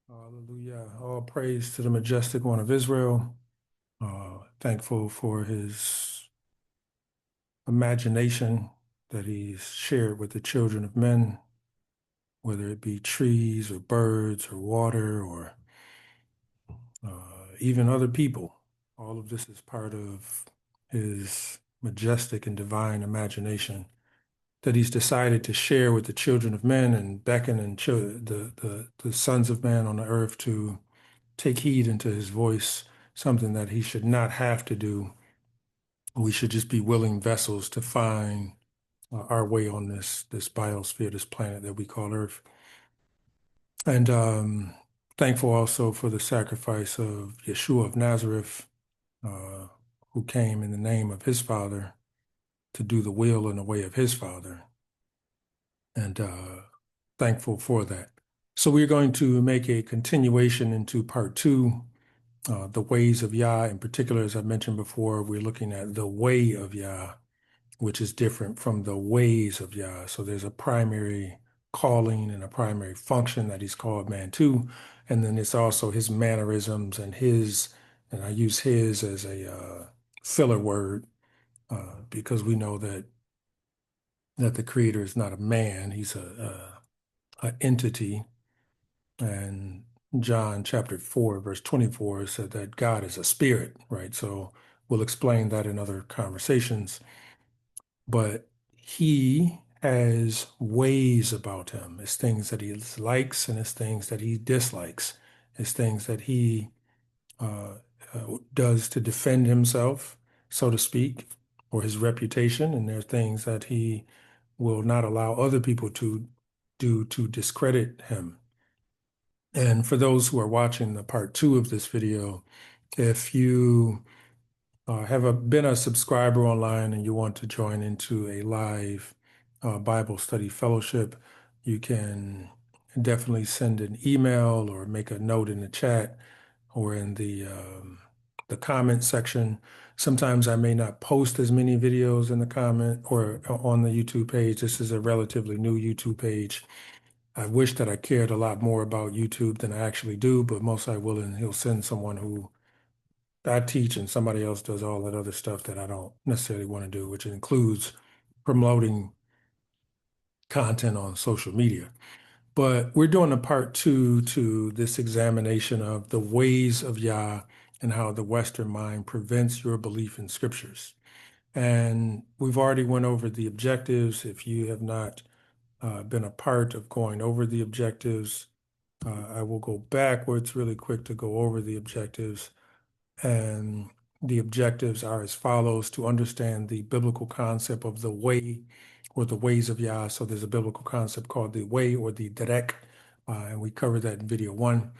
Hallelujah. All praise to the majestic one of Israel. Thankful for his imagination that he's shared with the children of men, whether it be trees or birds or water or even other people. All of this is part of his majestic and divine imagination that he's decided to share with the children of men and beckon and the sons of man on the earth to take heed into his voice, something that he should not have to do. We should just be willing vessels to find our way on this biosphere, this planet that we call Earth. And thankful also for the sacrifice of Yeshua of Nazareth, uh, who came in the name of his Father to do the will and the way of his Father. And thankful for that. So we're going to make a continuation into part two, the ways of Yah. In particular, as I mentioned before, we're looking at the way of Yah, which is different from the ways of Yah. So there's a primary calling and a primary function that he's called man to. And then it's also his mannerisms and and I use his as a filler word because we know that the creator is not a man, he's a entity. And John chapter 4, verse 24 said that God is a spirit, right? So we'll explain that in other conversations. But he has ways about him. It's things that he likes and it's things that he dislikes. It's things that he uh, does to defend himself, so to speak, or his reputation. And there are things that he will not allow other people to do to discredit him. And for those who are watching the part two of this video, if you been a subscriber online and you want to join into a live Bible study fellowship, you can definitely send an email or make a note in the chat or in the comment section. Sometimes I may not post as many videos in the comment or on the YouTube page. This is a relatively new YouTube page. I wish that I cared a lot more about YouTube than I actually do, but most I will, and he'll send someone who I teach and somebody else does all that other stuff that I don't necessarily want to do, which includes promoting content on social media. But we're doing a part two to this examination of the ways of Yah and how the Western mind prevents your belief in scriptures. And we've already went over the objectives. If you have not been a part of going over the objectives, I will go backwards really quick to go over the objectives. And the objectives are as follows: to understand the biblical concept of the way or the ways of Yah. So there's a biblical concept called the way or the derek, and we covered that in video one.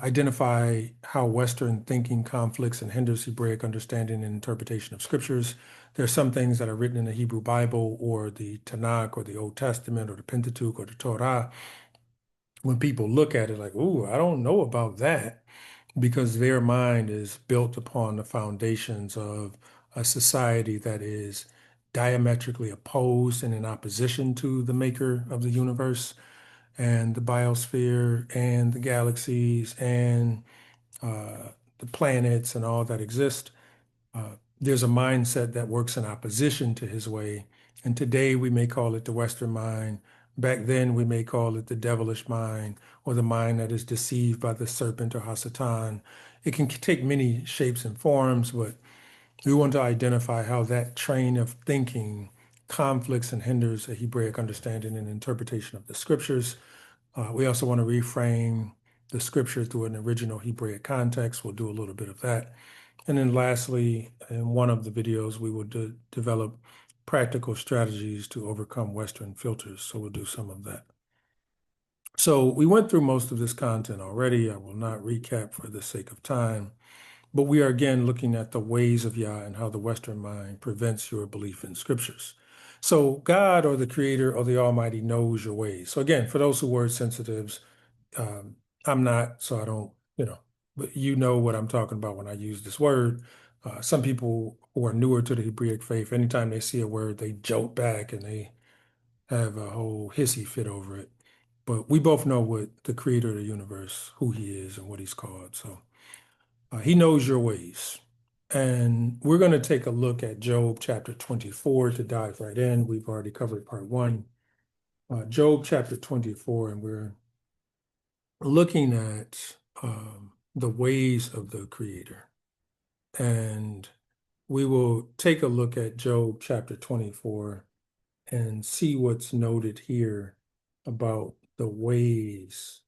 Identify how Western thinking conflicts and hinders Hebraic understanding and interpretation of scriptures. There are some things that are written in the Hebrew Bible or the Tanakh or the Old Testament or the Pentateuch or the Torah. When people look at it like, ooh, I don't know about that, because their mind is built upon the foundations of a society that is diametrically opposed and in opposition to the maker of the universe and the biosphere and the galaxies and the planets and all that exist. There's a mindset that works in opposition to his way. And today we may call it the Western mind. Back then we may call it the devilish mind or the mind that is deceived by the serpent or Hasatan. It can take many shapes and forms, but we want to identify how that train of thinking conflicts and hinders a Hebraic understanding and interpretation of the scriptures. We also want to reframe the scripture through an original Hebraic context. We'll do a little bit of that. And then lastly, in one of the videos, we will develop practical strategies to overcome Western filters. So we'll do some of that. So we went through most of this content already. I will not recap for the sake of time, but we are again looking at the ways of Yah and how the Western mind prevents your belief in scriptures. So God or the Creator or the Almighty knows your ways. So again, for those who word sensitives, um, I'm not, so I don't, but you know what I'm talking about when I use this word. Some people who are newer to the Hebraic faith, anytime they see a word, they jolt back and they have a whole hissy fit over it. But we both know what the creator of the universe, who he is and what he's called. So he knows your ways. And we're going to take a look at Job chapter 24 to dive right in. We've already covered part one. Job chapter 24, and we're looking at the ways of the creator. And we will take a look at Job chapter 24 and see what's noted here about the ways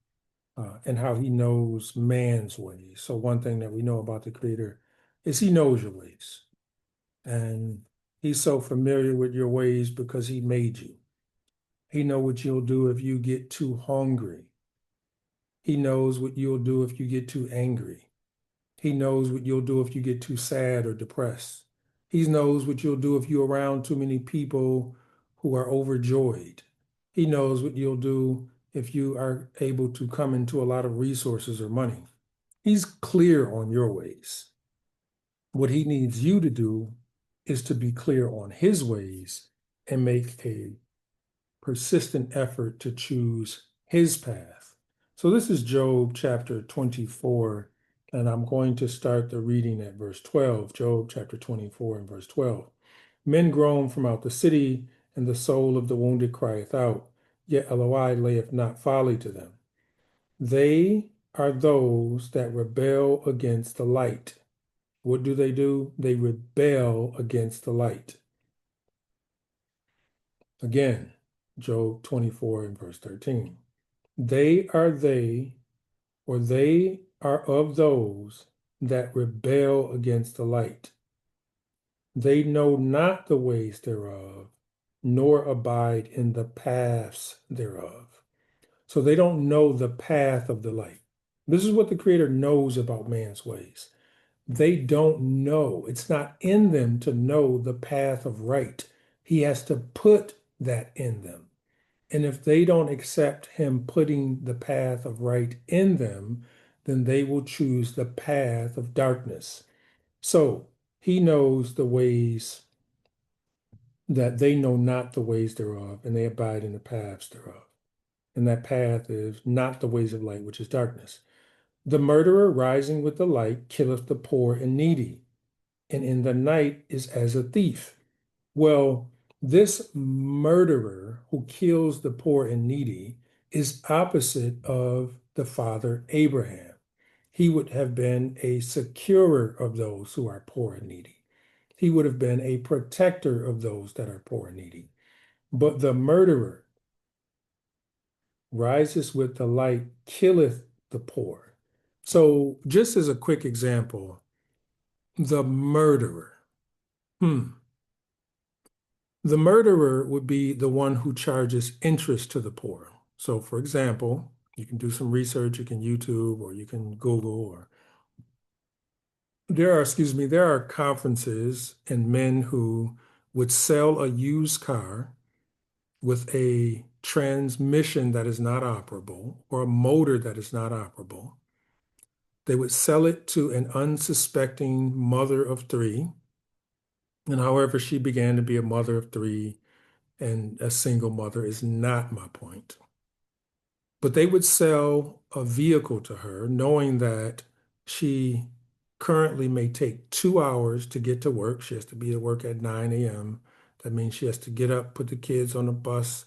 and how he knows man's ways. So one thing that we know about the Creator is he knows your ways. And he's so familiar with your ways because he made you. He knows what you'll do if you get too hungry. He knows what you'll do if you get too angry. He knows what you'll do if you get too sad or depressed. He knows what you'll do if you're around too many people who are overjoyed. He knows what you'll do if you are able to come into a lot of resources or money. He's clear on your ways. What he needs you to do is to be clear on his ways and make a persistent effort to choose his path. So this is Job chapter 24, and I'm going to start the reading at verse 12. Job chapter 24 and verse 12. Men groan from out the city, and the soul of the wounded crieth out, yet Eloi layeth not folly to them. They are those that rebel against the light. What do? They rebel against the light. Again, Job 24 and verse 13. They are of those that rebel against the light. They know not the ways thereof, nor abide in the paths thereof. So they don't know the path of the light. This is what the Creator knows about man's ways. They don't know. It's not in them to know the path of right. He has to put that in them. And if they don't accept him putting the path of right in them, then they will choose the path of darkness. So he knows the ways that they know not the ways thereof, and they abide in the paths thereof. And that path is not the ways of light, which is darkness. The murderer rising with the light killeth the poor and needy, and in the night is as a thief. Well, this murderer who kills the poor and needy is opposite of the father Abraham. He would have been a securer of those who are poor and needy. He would have been a protector of those that are poor and needy. But the murderer rises with the light, killeth the poor. So, just as a quick example, the murderer. The murderer would be the one who charges interest to the poor. So, for example, you can do some research, you can YouTube, or you can Google, or there are conferences and men who would sell a used car with a transmission that is not operable or a motor that is not operable. They would sell it to an unsuspecting mother of three. And however she began to be a mother of three and a single mother is not my point. But they would sell a vehicle to her knowing that she currently may take 2 hours to get to work. She has to be at work at 9 a.m. That means she has to get up, put the kids on the bus,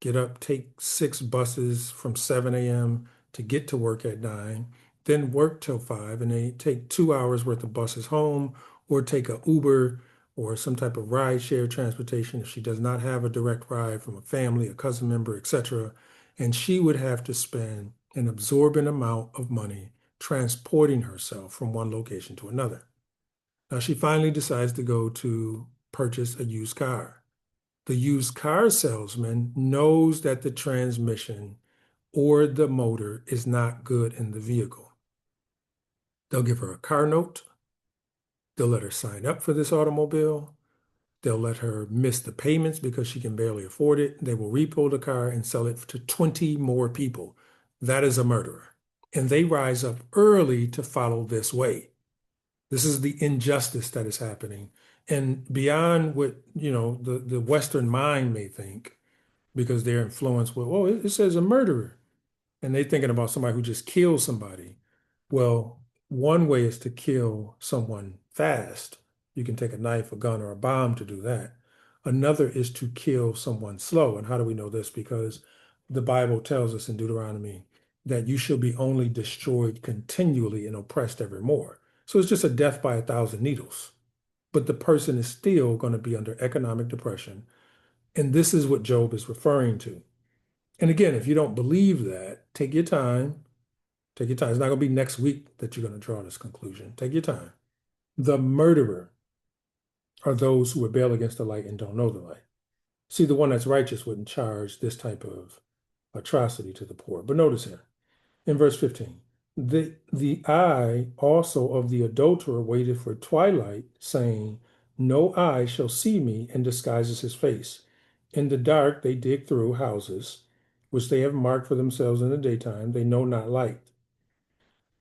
get up, take 6 buses from 7 a.m. to get to work at 9, then work till 5, and they take 2 hours worth of buses home or take a Uber or some type of ride share transportation if she does not have a direct ride from a family, a cousin member, etc. And she would have to spend an absorbent amount of money transporting herself from one location to another. Now she finally decides to go to purchase a used car. The used car salesman knows that the transmission or the motor is not good in the vehicle. They'll give her a car note. They'll let her sign up for this automobile. They'll let her miss the payments because she can barely afford it. They will repo the car and sell it to 20 more people. That is a murderer. And they rise up early to follow this way. This is the injustice that is happening. And beyond what, the Western mind may think, because they're influenced with, oh, it says a murderer. And they're thinking about somebody who just killed somebody. Well, one way is to kill someone fast. You can take a knife, a gun, or a bomb to do that. Another is to kill someone slow. And how do we know this? Because the Bible tells us in Deuteronomy that you shall be only destroyed continually and oppressed evermore. So it's just a death by 1,000 needles. But the person is still going to be under economic depression. And this is what Job is referring to. And again, if you don't believe that, take your time. Take your time. It's not going to be next week that you're going to draw this conclusion. Take your time. The murderer are those who rebel against the light and don't know the light. See, the one that's righteous wouldn't charge this type of atrocity to the poor. But notice here in verse 15, the eye also of the adulterer waited for twilight, saying, no eye shall see me, and disguises his face. In the dark they dig through houses, which they have marked for themselves in the daytime. They know not light.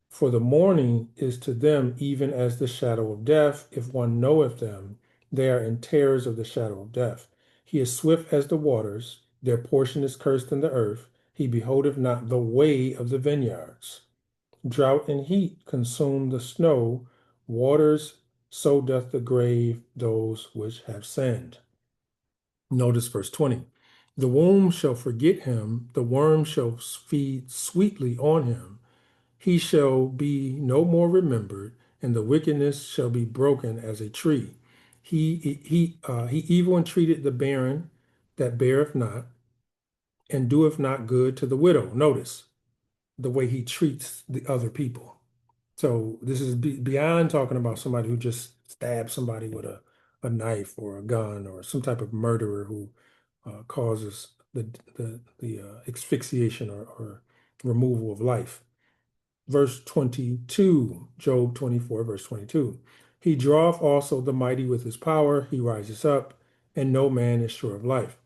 For the morning is to them even as the shadow of death. If one knoweth them, they are in terrors of the shadow of death. He is swift as the waters. Their portion is cursed in the earth. He beholdeth not the way of the vineyards. Drought and heat consume the snow. Waters, so doth the grave those which have sinned. Notice verse 20. The womb shall forget him. The worm shall feed sweetly on him. He shall be no more remembered, and the wickedness shall be broken as a tree. He evil entreated the barren that beareth not, and doeth not good to the widow. Notice the way he treats the other people. So this is beyond talking about somebody who just stabs somebody with a knife or a gun, or some type of murderer who causes the asphyxiation or removal of life. Verse 22, Job 24, verse 22. He draweth also the mighty with his power, he rises up, and no man is sure of life.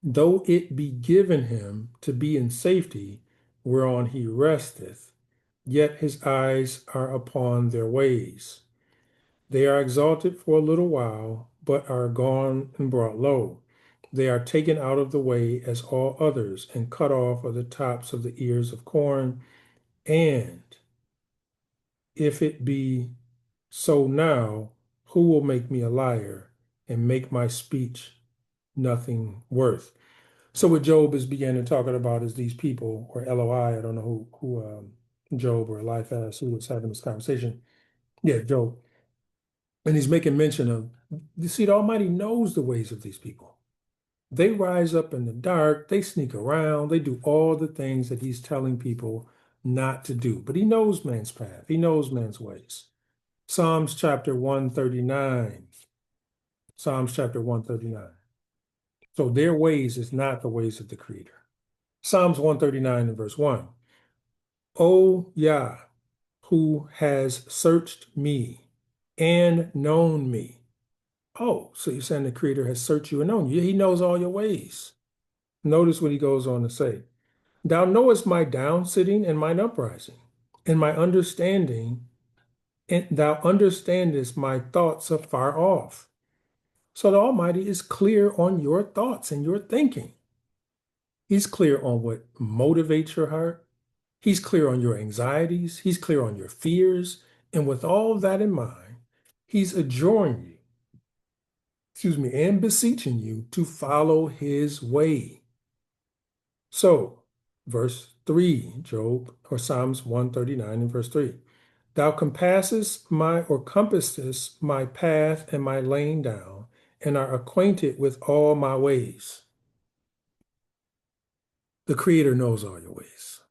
Though it be given him to be in safety, whereon he resteth, yet his eyes are upon their ways. They are exalted for a little while, but are gone and brought low. They are taken out of the way as all others, and cut off of the tops of the ears of corn. And if it be so now, who will make me a liar and make my speech nothing worth? So what Job is beginning talking about is these people, or Eloi, I don't know who Job or Eliphaz, who was having this conversation. Yeah, Job. And he's making mention of, you see, the Almighty knows the ways of these people. They rise up in the dark, they sneak around, they do all the things that he's telling people not to do. But he knows man's path, he knows man's ways. Psalms chapter 139. Psalms chapter 139. So their ways is not the ways of the Creator. Psalms 139 and verse 1. O Yah, who has searched me and known me. Oh, so you're saying the Creator has searched you and known you. He knows all your ways. Notice what he goes on to say. Thou knowest my down sitting and mine uprising, and my understanding, and thou understandest my thoughts afar off. So the Almighty is clear on your thoughts and your thinking. He's clear on what motivates your heart. He's clear on your anxieties. He's clear on your fears. And with all of that in mind, he's adjuring you, and beseeching you to follow his way. So, verse 3, Job, or Psalms 139 and verse 3. Thou compassest my path and my laying down, and are acquainted with all my ways. The Creator knows all your ways.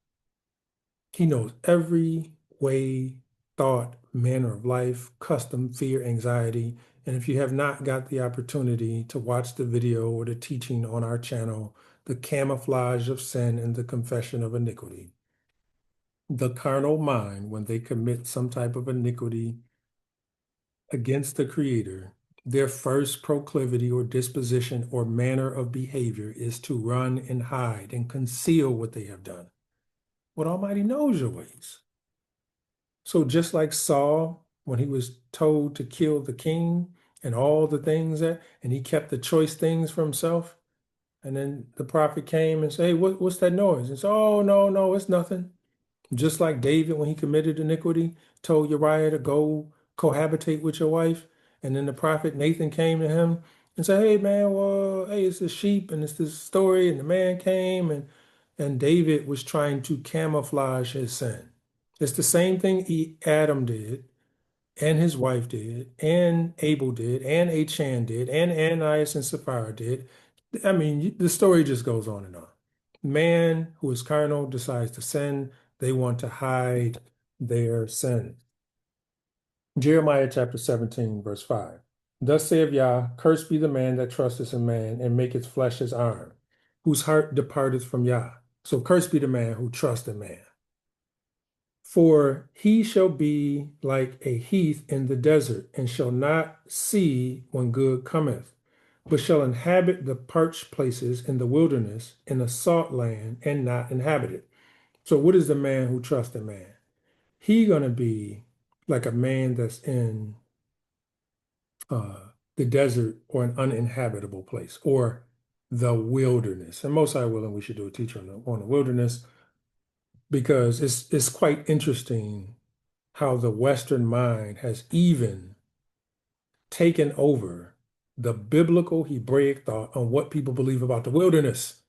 He knows every way, thought, manner of life, custom, fear, anxiety. And if you have not got the opportunity to watch the video or the teaching on our channel, The Camouflage of Sin and the Confession of Iniquity, the carnal mind, when they commit some type of iniquity against the Creator, their first proclivity or disposition or manner of behavior is to run and hide and conceal what they have done. What Almighty knows your ways. So just like Saul, when he was told to kill the king and all the things and he kept the choice things for himself, And then the prophet came and said, hey, what's that noise? And said, oh, no, no, it's nothing. Just like David, when he committed iniquity, told Uriah to go cohabitate with your wife. And then the prophet Nathan came to him and said, hey, man, well, hey, it's a sheep and it's this story. And the man came and David was trying to camouflage his sin. It's the same thing Adam did and his wife did, and Abel did, and Achan did, and Ananias and Sapphira did. I mean, the story just goes on and on. Man who is carnal decides to sin. They want to hide their sin. Jeremiah chapter 17, verse 5. Thus saith Yah, cursed be the man that trusteth in man and maketh flesh his arm, whose heart departeth from Yah. So cursed be the man who trusts in man. For he shall be like a heath in the desert, and shall not see when good cometh, but shall inhabit the parched places in the wilderness, in a salt land, and not inhabit it. So what is the man who trusts in man? He gonna be like a man that's in the desert or an uninhabitable place, or the wilderness. And most I willing, we should do a teacher on the wilderness because it's quite interesting how the Western mind has even taken over the biblical Hebraic thought on what people believe about the wilderness.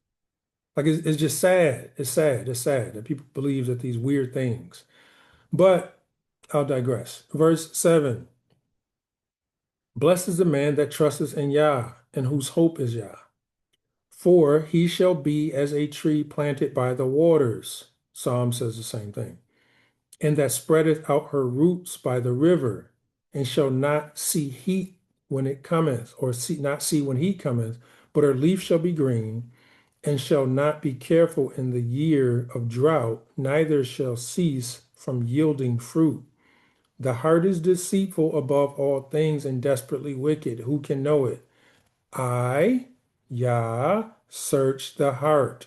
Like it's just sad. It's sad. It's sad that people believe that these weird things. But I'll digress. Verse 7. Blessed is the man that trusteth in Yah, and whose hope is Yah. For he shall be as a tree planted by the waters. Psalm says the same thing. And that spreadeth out her roots by the river, and shall not see heat when it cometh, or not see when heat cometh, but her leaf shall be green, and shall not be careful in the year of drought, neither shall cease from yielding fruit. The heart is deceitful above all things and desperately wicked. Who can know it? I, Yah, search the heart.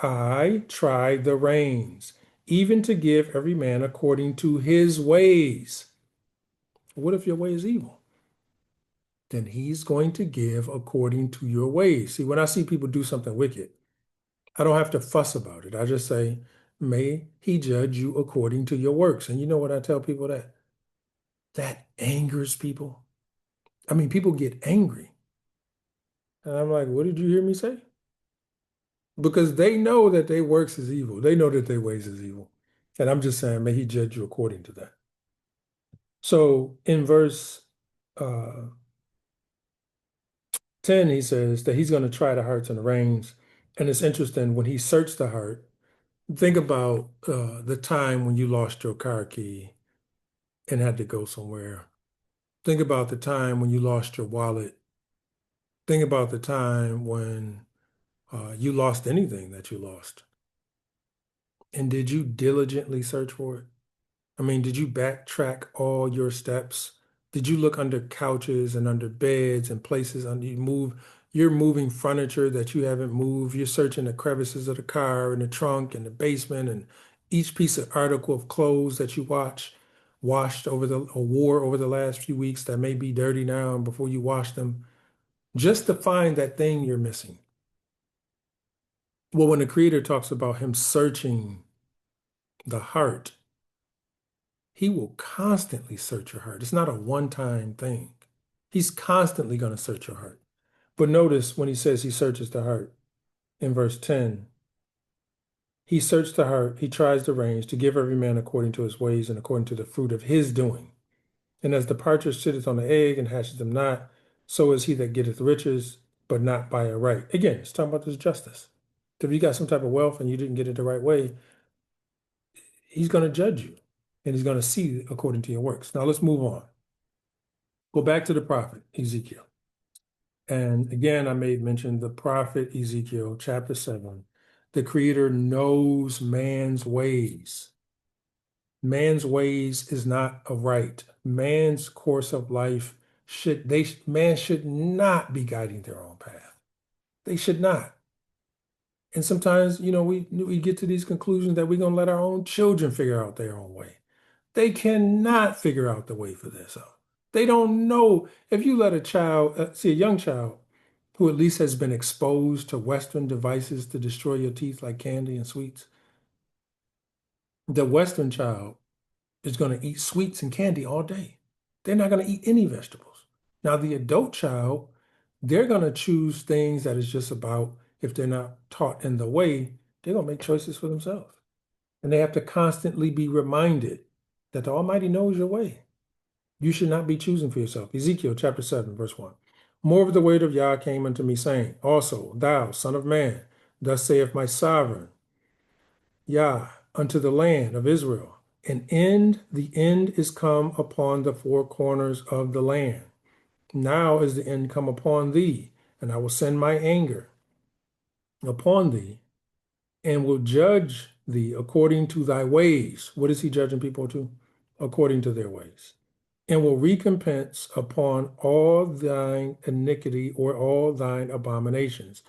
I try the reins, even to give every man according to his ways. What if your way is evil? Then he's going to give according to your ways. See, when I see people do something wicked, I don't have to fuss about it. I just say, may he judge you according to your works. And you know what I tell people that? That angers people. I mean, people get angry. And I'm like, what did you hear me say? Because they know that their works is evil. They know that their ways is evil. And I'm just saying, may he judge you according to that. So in verse uh, 10, he says that he's going to try the hearts and the reins. And it's interesting when he searched the heart, think about the time when you lost your car key and had to go somewhere. Think about the time when you lost your wallet. Think about the time when you lost anything that you lost. And did you diligently search for it? I mean, did you backtrack all your steps? Did you look under couches and under beds and places under you're moving furniture that you haven't moved. You're searching the crevices of the car and the trunk and the basement and each piece of article of clothes that you washed over the or wore over the last few weeks that may be dirty now and before you wash them, just to find that thing you're missing. Well, when the Creator talks about him searching the heart, he will constantly search your heart. It's not a one-time thing. He's constantly going to search your heart. But notice when he says he searches the heart in verse 10, he searched the heart, he tries the reins to give every man according to his ways and according to the fruit of his doing. And as the partridge sitteth on the egg and hatches them not, so is he that getteth riches, but not by a right. Again, it's talking about this justice. If you got some type of wealth and you didn't get it the right way, he's going to judge you and he's going to see according to your works. Now let's move on. Go back to the prophet Ezekiel. And again, I made mention the prophet Ezekiel, chapter 7. The Creator knows man's ways. Man's ways is not a right. Man's course of life man should not be guiding their own path. They should not. And sometimes, we get to these conclusions that we're going to let our own children figure out their own way. They cannot figure out the way for themselves. They don't know. If you let a child, see a young child who at least has been exposed to Western devices to destroy your teeth like candy and sweets, the Western child is going to eat sweets and candy all day. They're not going to eat any vegetables. Now, the adult child, they're going to choose things that is just about, if they're not taught in the way, they're going to make choices for themselves. And they have to constantly be reminded that the Almighty knows your way. You should not be choosing for yourself. Ezekiel chapter 7, verse 1. More of the word of Yah came unto me, saying, also, thou, son of man, thus saith my sovereign, Yah, unto the land of Israel, the end is come upon the four corners of the land. Now is the end come upon thee, and I will send my anger upon thee, and will judge thee according to thy ways. What is he judging people to? According to their ways. And will recompense upon all thine iniquity or all thine abominations.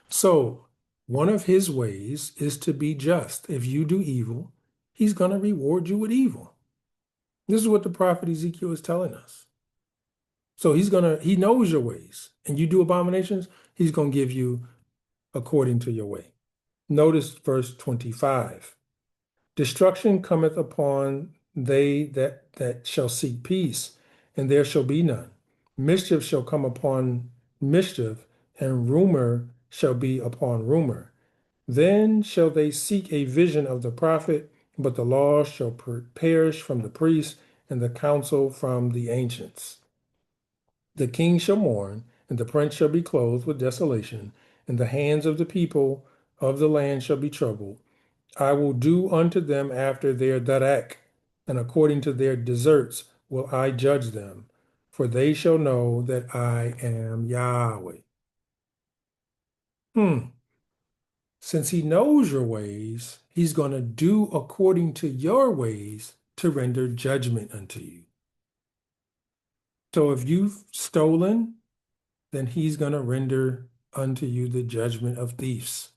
So, one of his ways is to be just. If you do evil, he's going to reward you with evil. This is what the prophet Ezekiel is telling us. So he knows your ways, and you do abominations, he's going to give you according to your way. Notice verse 25. Destruction cometh upon they that shall seek peace, and there shall be none. Mischief shall come upon mischief, and rumor shall be upon rumor. Then shall they seek a vision of the prophet, but the law shall perish from the priest, and the counsel from the ancients. The king shall mourn, and the prince shall be clothed with desolation, and the hands of the people of the land shall be troubled. I will do unto them after their darak, and according to their deserts will I judge them, for they shall know that I am Yahweh. Since he knows your ways, he's going to do according to your ways to render judgment unto you. So if you've stolen, then he's going to render unto you the judgment of thieves.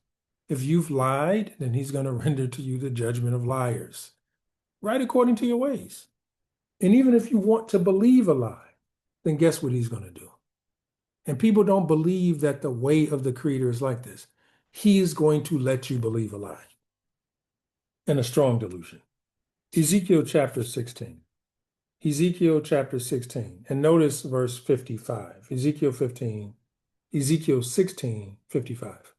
If you've lied, then he's going to render to you the judgment of liars, right according to your ways. And even if you want to believe a lie, then guess what he's going to do? And people don't believe that the way of the Creator is like this. He is going to let you believe a lie and a strong delusion. Ezekiel chapter 16. Ezekiel chapter 16. And notice verse 55. Ezekiel 16, 55.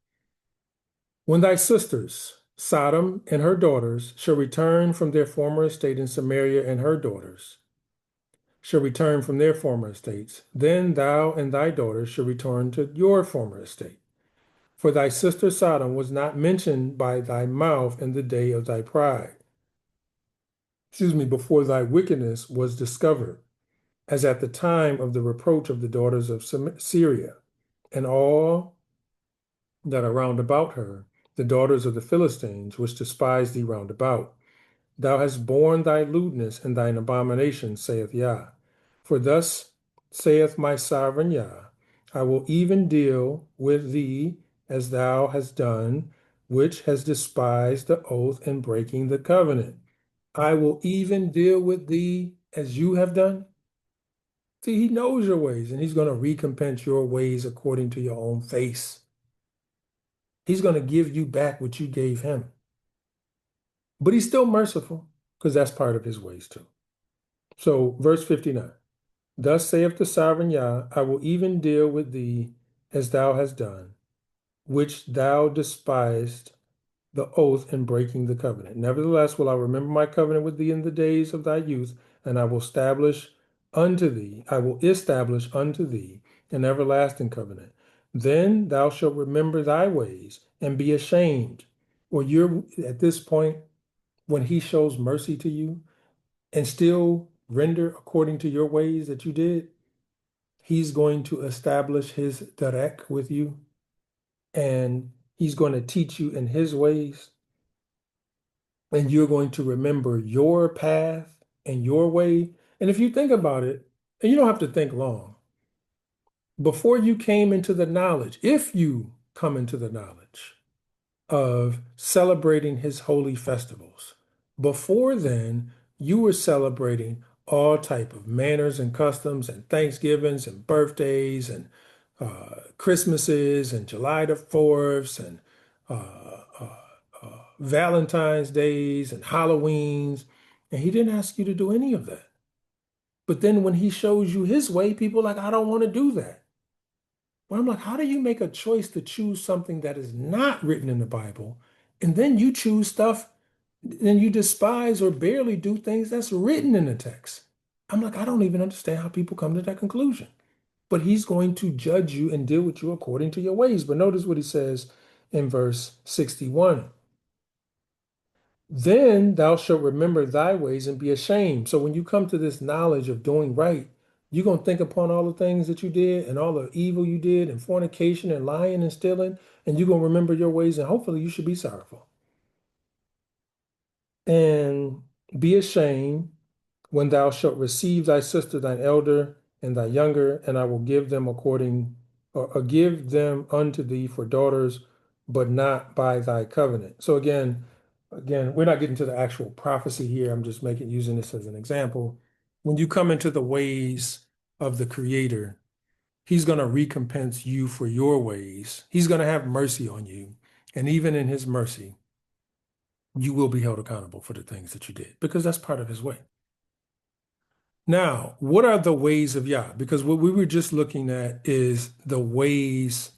When thy sisters, Sodom and her daughters, shall return from their former estate in Samaria, and her daughters shall return from their former estates, then thou and thy daughters shall return to your former estate. For thy sister Sodom was not mentioned by thy mouth in the day of thy pride. Before thy wickedness was discovered, as at the time of the reproach of the daughters of Syria, and all that are round about her, the daughters of the Philistines, which despise thee round about. Thou hast borne thy lewdness and thine abomination, saith Yah. For thus saith my sovereign Yah, I will even deal with thee as thou hast done, which has despised the oath and breaking the covenant. I will even deal with thee as you have done. See, he knows your ways, and he's going to recompense your ways according to your own face. He's going to give you back what you gave him. But he's still merciful, because that's part of his ways too. So, verse 59. Thus saith the sovereign Yah, I will even deal with thee as thou hast done, which thou despised the oath in breaking the covenant. Nevertheless, will I remember my covenant with thee in the days of thy youth, and I will establish unto thee an everlasting covenant. Then thou shalt remember thy ways and be ashamed. Or you're at this point, when he shows mercy to you and still render according to your ways that you did, he's going to establish his derek with you, and he's going to teach you in his ways, and you're going to remember your path and your way. And if you think about it, and you don't have to think long, before you came into the knowledge, if you come into the knowledge of celebrating his holy festivals, before then, you were celebrating all type of manners and customs and Thanksgivings and birthdays and Christmases and July the 4th and Valentine's Days and Halloweens. And he didn't ask you to do any of that. But then when he shows you his way, people are like, I don't want to do that. Well, I'm like, how do you make a choice to choose something that is not written in the Bible, and then you choose stuff and you despise or barely do things that's written in the text? I'm like, I don't even understand how people come to that conclusion. But he's going to judge you and deal with you according to your ways. But notice what he says in verse 61. Then thou shalt remember thy ways and be ashamed. So when you come to this knowledge of doing right, you're going to think upon all the things that you did and all the evil you did and fornication and lying and stealing, and you're going to remember your ways, and hopefully you should be sorrowful. And be ashamed when thou shalt receive thy sister, thine elder, and thy younger, and I will give them or give them unto thee for daughters, but not by thy covenant. So again, we're not getting to the actual prophecy here. I'm just using this as an example. When you come into the ways of the Creator, He's going to recompense you for your ways. He's going to have mercy on you. And even in His mercy, you will be held accountable for the things that you did, because that's part of His way. Now, what are the ways of Yah? Because what we were just looking at is the ways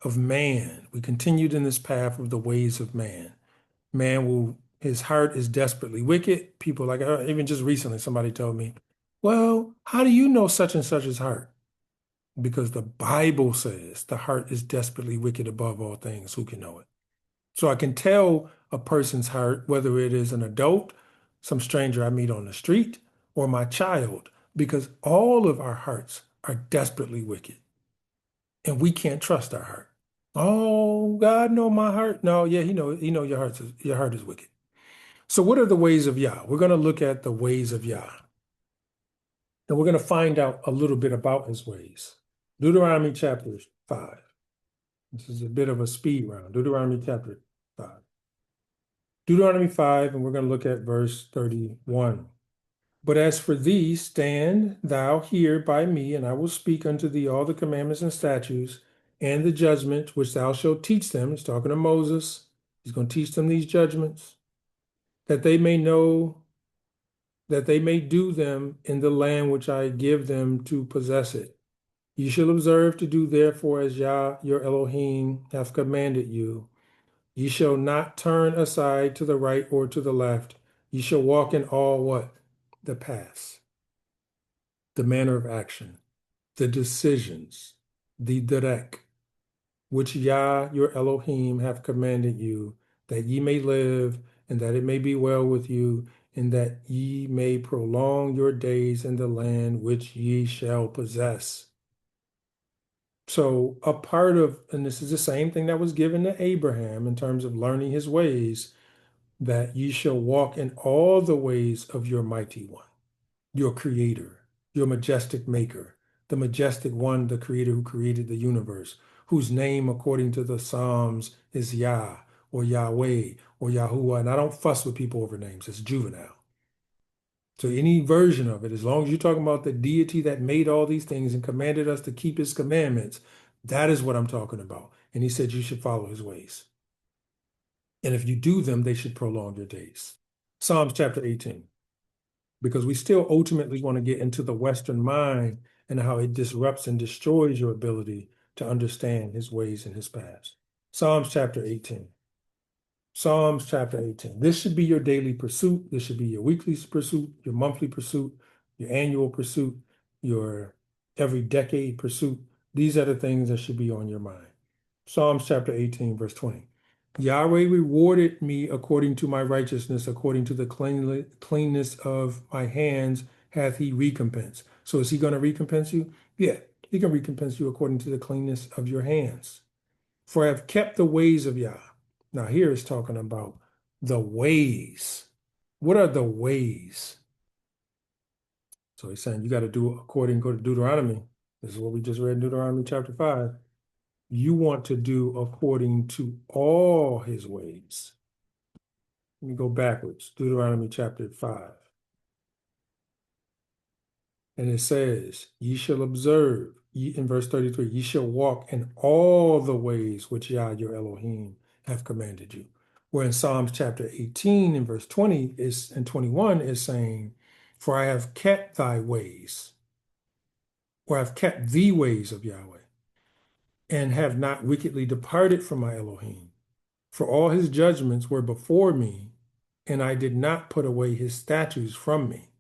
of man. We continued in this path of the ways of man. His heart is desperately wicked. People like, even just recently, somebody told me, well, how do you know such and such is heart? Because the Bible says the heart is desperately wicked above all things. Who can know it? So I can tell a person's heart, whether it is an adult, some stranger I meet on the street, or my child, because all of our hearts are desperately wicked. And we can't trust our heart. Oh, God know my heart. No, yeah, he know your heart is wicked. So what are the ways of Yah? We're going to look at the ways of Yah. And we're going to find out a little bit about his ways. Deuteronomy chapter 5. This is a bit of a speed round. Deuteronomy chapter 5. Deuteronomy 5, and we're going to look at verse 31. But as for thee, stand thou here by me, and I will speak unto thee all the commandments and statutes and the judgment which thou shalt teach them. He's talking to Moses. He's going to teach them these judgments, that they may know, that they may do them in the land which I give them to possess it. You shall observe to do therefore as Yah your Elohim hath commanded you. Ye shall not turn aside to the right or to the left. Ye shall walk in all what? The paths, the manner of action, the decisions, the derek, which Yah your Elohim hath commanded you, that ye may live, and that it may be well with you, and that ye may prolong your days in the land which ye shall possess. So a part of, and this is the same thing that was given to Abraham in terms of learning his ways, that ye shall walk in all the ways of your mighty one, your creator, your majestic maker, the majestic one, the creator who created the universe, whose name, according to the Psalms, is Yah or Yahweh or Yahuwah. And I don't fuss with people over names, it's juvenile. So any version of it, as long as you're talking about the deity that made all these things and commanded us to keep his commandments, that is what I'm talking about. And he said you should follow his ways. And if you do them, they should prolong your days. Psalms chapter 18, because we still ultimately want to get into the Western mind and how it disrupts and destroys your ability to understand his ways and his paths. Psalms chapter 18. Psalms chapter 18. This should be your daily pursuit. This should be your weekly pursuit, your monthly pursuit, your annual pursuit, your every decade pursuit. These are the things that should be on your mind. Psalms chapter 18, verse 20. Yahweh rewarded me according to my righteousness, according to the cleanness of my hands hath he recompense. So is he going to recompense you? Yeah, he can recompense you according to the cleanness of your hands. For I have kept the ways of Yah. Now here it's talking about the ways. What are the ways? So he's saying you got to do according to Deuteronomy. This is what we just read in Deuteronomy chapter 5. You want to do according to all his ways. Let me go backwards. Deuteronomy chapter 5. And it says, ye shall observe in verse 33, ye shall walk in all the ways which Yah your Elohim have commanded you. Where in Psalms chapter 18 in verse 20 is and 21 is saying, for I have kept thy ways, or I've kept the ways of Yahweh, and have not wickedly departed from my Elohim. For all his judgments were before me, and I did not put away his statutes from me.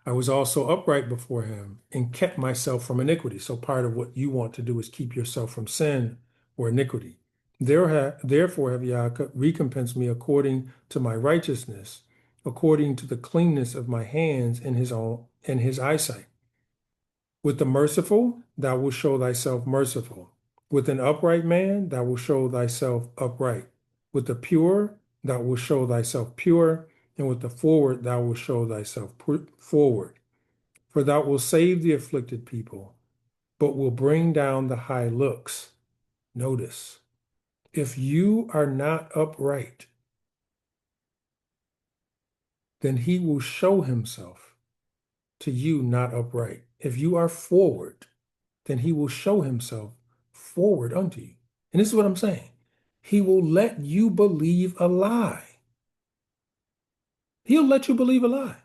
I was also upright before him and kept myself from iniquity. So part of what you want to do is keep yourself from sin or iniquity. Therefore have Yah recompensed me according to my righteousness, according to the cleanness of my hands in his eyesight. With the merciful, thou wilt show thyself merciful. With an upright man, thou wilt show thyself upright. With the pure, thou wilt show thyself pure. And with the forward, thou wilt show thyself forward. For thou wilt save the afflicted people, but will bring down the high looks. Notice, if you are not upright, then he will show himself to you not upright. If you are forward, then he will show himself forward unto you. And this is what I'm saying. He will let you believe a lie. He'll let you believe a lie.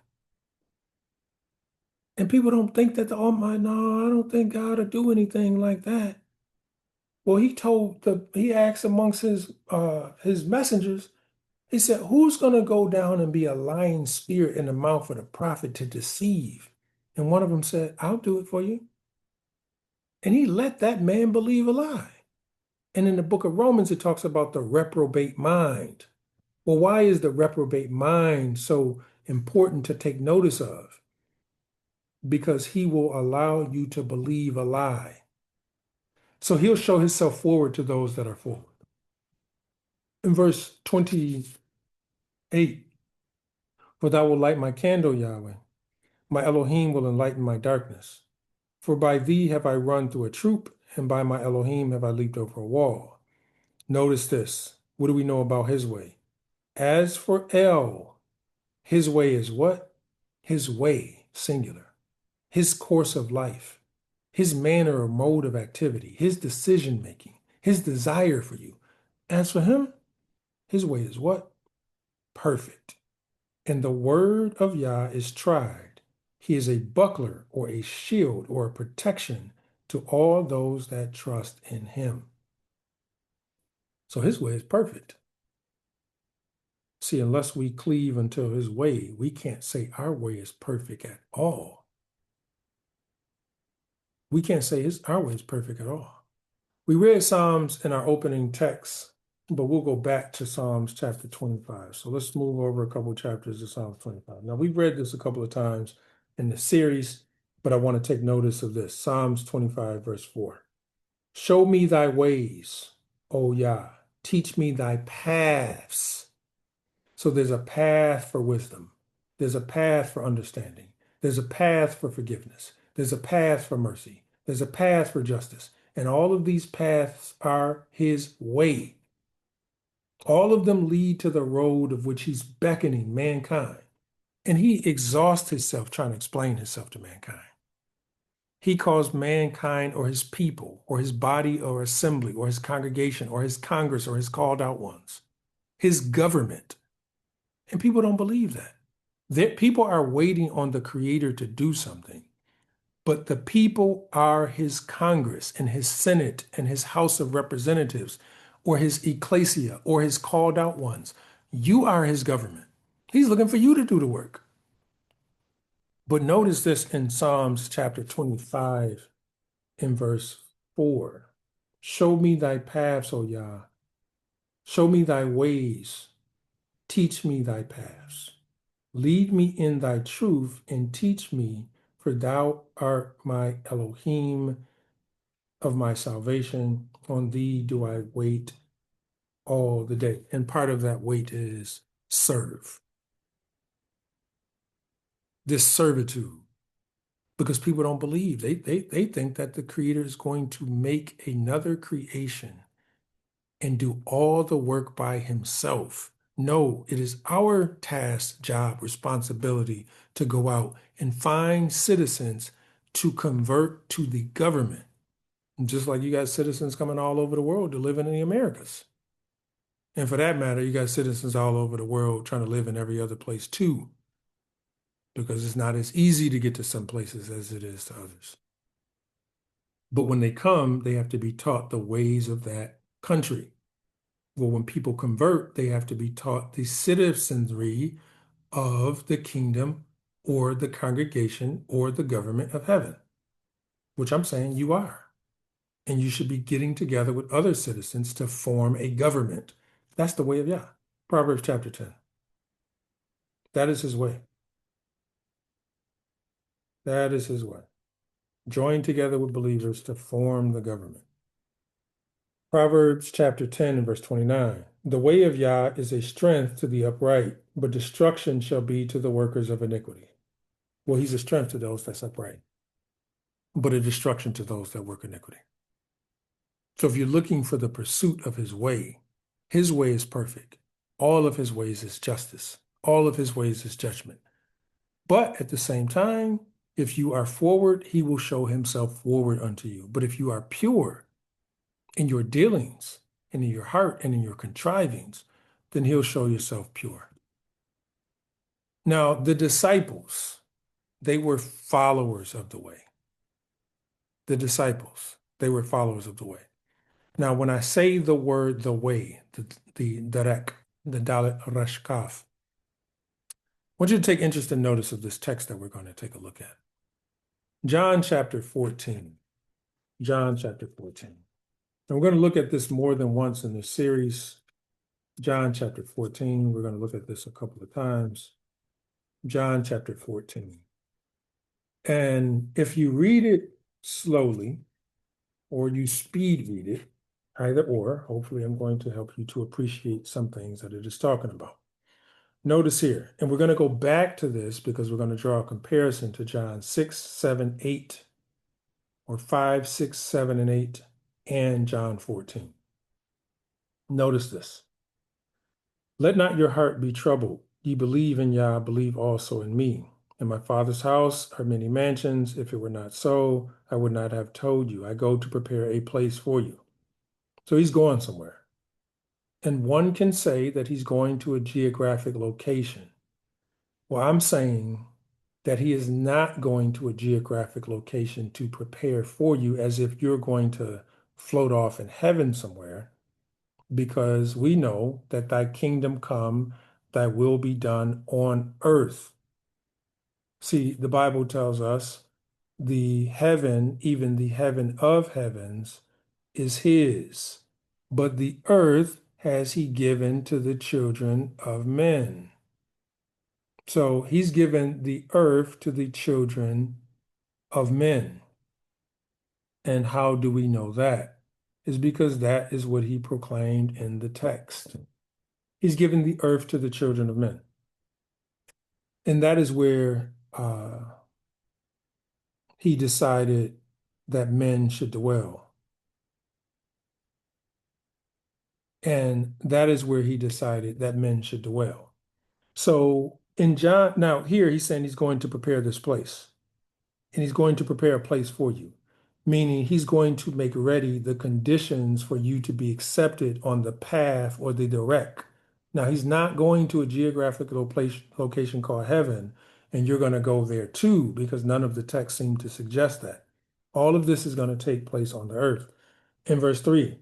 And people don't think that no, I don't think God will do anything like that. Well, he asked amongst his messengers, he said, who's going to go down and be a lying spirit in the mouth of the prophet to deceive? And one of them said, I'll do it for you. And he let that man believe a lie. And in the book of Romans, it talks about the reprobate mind. Well, why is the reprobate mind so important to take notice of? Because he will allow you to believe a lie. So he'll show himself forward to those that are forward. In verse 28, for thou wilt light my candle, Yahweh. My Elohim will enlighten my darkness. For by thee have I run through a troop, and by my Elohim have I leaped over a wall. Notice this. What do we know about his way? As for El, his way is what? His way, singular. His course of life, his manner or mode of activity, his decision making, his desire for you. As for him, his way is what? Perfect. And the word of Yah is tried. He is a buckler or a shield or a protection to all those that trust in him. So his way is perfect. See, unless we cleave unto his way, we can't say our way is perfect at all. We can't say our way is perfect at all. We read Psalms in our opening text, but we'll go back to Psalms chapter 25. So let's move over a couple of chapters of Psalms 25. Now, we've read this a couple of times in the series, but I want to take notice of this. Psalms 25, verse 4. Show me thy ways, O Yah. Teach me thy paths. So there's a path for wisdom. There's a path for understanding. There's a path for forgiveness. There's a path for mercy. There's a path for justice. And all of these paths are his way. All of them lead to the road of which he's beckoning mankind. And he exhausts himself trying to explain himself to mankind. He calls mankind or his people or his body or assembly or his congregation or his congress or his called out ones, his government. And people don't believe that. People are waiting on the Creator to do something. But the people are his Congress and his Senate and his House of Representatives or his ecclesia or his called out ones. You are his government. He's looking for you to do the work. But notice this in Psalms chapter 25 in verse 4. Show me thy paths, O Yah. Show me thy ways. Teach me thy paths. Lead me in thy truth and teach me, for thou art my Elohim of my salvation. On thee do I wait all the day. And part of that wait is serve. This servitude. Because people don't believe. They think that the Creator is going to make another creation and do all the work by himself. No, it is our task, job, responsibility to go out and find citizens to convert to the government. Just like you got citizens coming all over the world to live in the Americas. And for that matter, you got citizens all over the world trying to live in every other place too, because it's not as easy to get to some places as it is to others. But when they come, they have to be taught the ways of that country. Well, when people convert, they have to be taught the citizenry of the kingdom or the congregation or the government of heaven, which I'm saying you are. And you should be getting together with other citizens to form a government. That's the way of Yah. Proverbs chapter 10. That is his way. That is his way. Join together with believers to form the government. Proverbs chapter 10 and verse 29. The way of Yah is a strength to the upright, but destruction shall be to the workers of iniquity. Well, he's a strength to those that's upright, but a destruction to those that work iniquity. So if you're looking for the pursuit of his way is perfect. All of his ways is justice. All of his ways is judgment. But at the same time, if you are forward, he will show himself forward unto you. But if you are pure in your dealings and in your heart and in your contrivings, then he'll show yourself pure. Now, the disciples, they were followers of the way. The disciples, they were followers of the way. Now, when I say the word the way, the darek, the dalet resh kaf, I want you to take interest and notice of this text that we're going to take a look at. John chapter 14. John chapter 14. And we're going to look at this more than once in this series. John chapter 14. We're going to look at this a couple of times. John chapter 14. And if you read it slowly or you speed read it, either or, hopefully I'm going to help you to appreciate some things that it is talking about. Notice here, and we're going to go back to this because we're going to draw a comparison to John 6, 7, 8, or 5, 6, 7, and 8, and John 14. Notice this. Let not your heart be troubled. Ye believe in Yah, believe also in me. In my Father's house are many mansions. If it were not so, I would not have told you. I go to prepare a place for you. So he's going somewhere. And one can say that he's going to a geographic location. Well, I'm saying that he is not going to a geographic location to prepare for you as if you're going to float off in heaven somewhere, because we know that thy kingdom come, thy will be done on earth. See, the Bible tells us the heaven, even the heaven of heavens, is his, but the earth has he given to the children of men. So he's given the earth to the children of men. And how do we know that? Is because that is what he proclaimed in the text. He's given the earth to the children of men. And that is where he decided that men should dwell. And that is where he decided that men should dwell. So in John, now here he's saying he's going to prepare this place. And he's going to prepare a place for you, meaning he's going to make ready the conditions for you to be accepted on the path or the direct. Now, he's not going to a geographic location called heaven, and you're going to go there too, because none of the texts seem to suggest that. All of this is going to take place on the earth. In verse 3,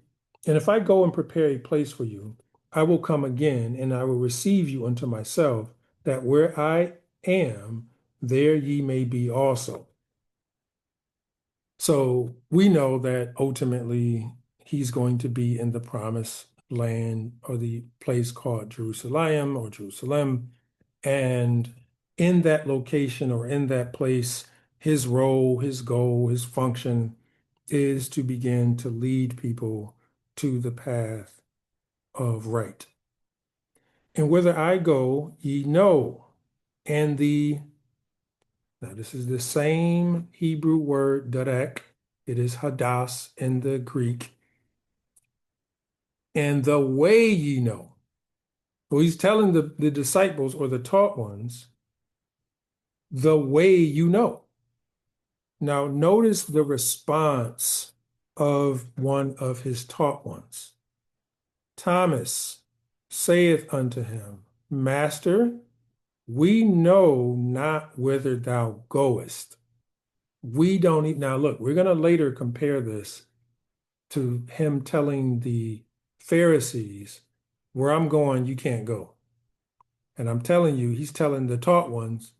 and if I go and prepare a place for you, I will come again, and I will receive you unto myself, that where I am, there ye may be also. So we know that ultimately he's going to be in the promised land or the place called Jerusalem or Jerusalem. And in that location or in that place, his role, his goal, his function is to begin to lead people to the path of right. And whither I go, ye know, and now this is the same Hebrew word, darek. It is hadas in the Greek. And the way ye know. Well, he's telling the disciples or the taught ones, the way you know. Now, notice the response of one of his taught ones. Thomas saith unto him, Master, we know not whither thou goest. We don't eat. Now, look, we're going to later compare this to him telling the Pharisees, where I'm going, you can't go. And I'm telling you, he's telling the taught ones,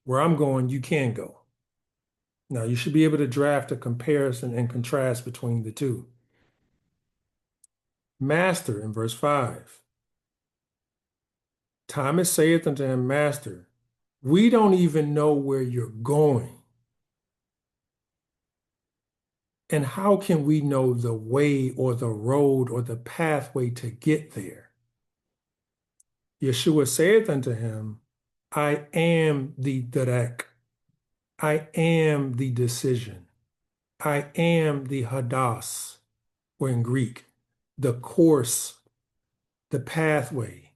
where I'm going, you can go. Now, you should be able to draft a comparison and contrast between the two. Master in verse 5. Thomas saith unto him, Master, we don't even know where you're going. And how can we know the way or the road or the pathway to get there? Yeshua saith unto him, I am the direct. I am the decision. I am the hadas, or in Greek, the course, the pathway,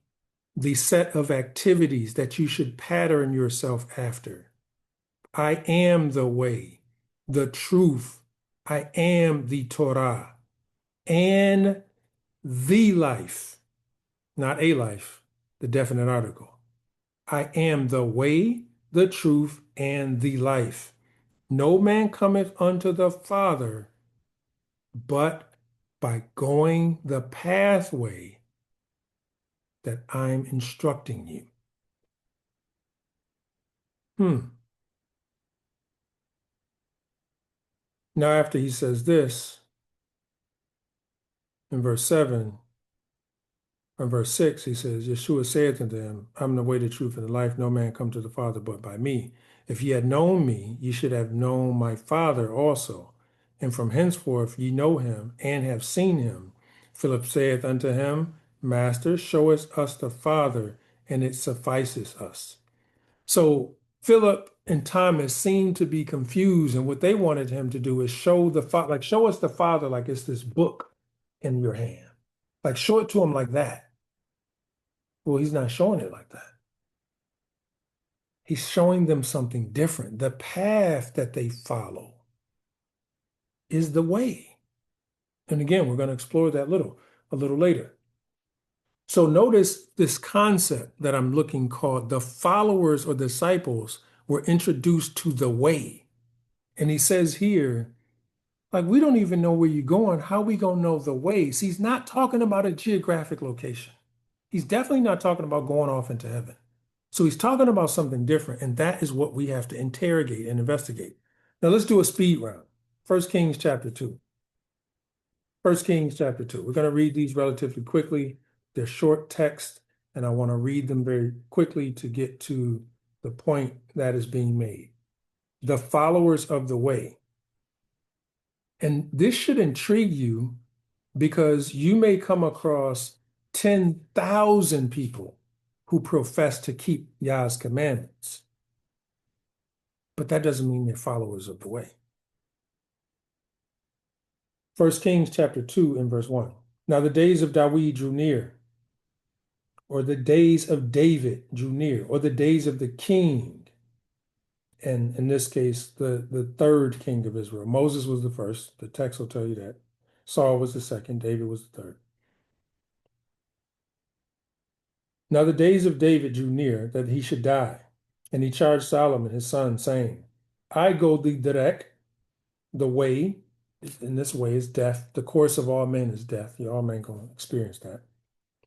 the set of activities that you should pattern yourself after. I am the way, the truth. I am the Torah and the life, not a life, the definite article. I am the way, the truth, and the life. No man cometh unto the Father but by going the pathway that I'm instructing you. Now, after he says this, in verse 7, or verse 6, he says, Yeshua saith unto him, I'm the way, the truth, and the life. No man come to the Father but by me. If ye had known me, ye should have known my Father also. And from henceforth ye know him and have seen him. Philip saith unto him, Master, showest us the Father, and it suffices us. So Philip and Thomas seem to be confused, and what they wanted him to do is show the Father, like show us the Father, like it's this book in your hand. Like show it to him like that. Well, he's not showing it like that. He's showing them something different. The path that they follow is the way. And again, we're going to explore that a little later. So notice this concept that I'm looking called the followers or disciples were introduced to the way. And he says here, like, we don't even know where you're going. How we going to know the ways? He's not talking about a geographic location. He's definitely not talking about going off into heaven. So he's talking about something different, and that is what we have to interrogate and investigate. Now let's do a speed round. 1 Kings chapter 2. 1 Kings chapter 2. We're going to read these relatively quickly. They're short text, and I want to read them very quickly to get to the point that is being made. The followers of the way. And this should intrigue you because you may come across 10,000 people who profess to keep Yah's commandments. But that doesn't mean they're followers of the way. 1 Kings chapter 2 and verse 1. Now the days of Dawid drew near, or the days of David drew near, or the days of the king. And in this case, the third king of Israel. Moses was the first. The text will tell you that. Saul was the second. David was the third. Now the days of David drew near that he should die. And he charged Solomon his son, saying, I go the direct, the way, in this way is death. The course of all men is death. All men going to experience that.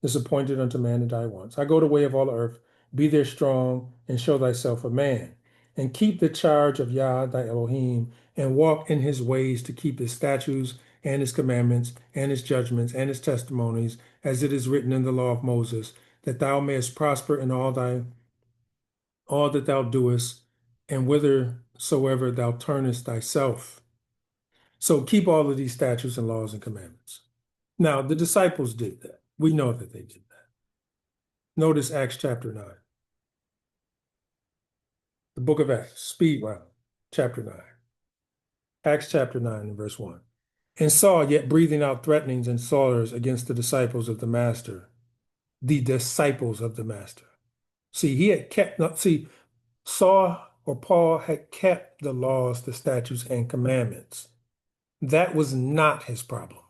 It's appointed unto man to die once. I go the way of all the earth. Be there strong, and show thyself a man. And keep the charge of Yah thy Elohim, and walk in his ways to keep his statutes and his commandments and his judgments and his testimonies, as it is written in the law of Moses, that thou mayest prosper in all that thou doest, and whithersoever thou turnest thyself. So keep all of these statutes and laws and commandments. Now, the disciples did that. We know that they did that. Notice Acts chapter 9. The book of Acts, speed round, chapter 9. Acts chapter 9 and verse 1. And Saul, yet breathing out threatenings and slaughterings against the disciples of the master. The disciples of the master. See, Saul or Paul had kept the laws, the statutes, and commandments. That was not his problem.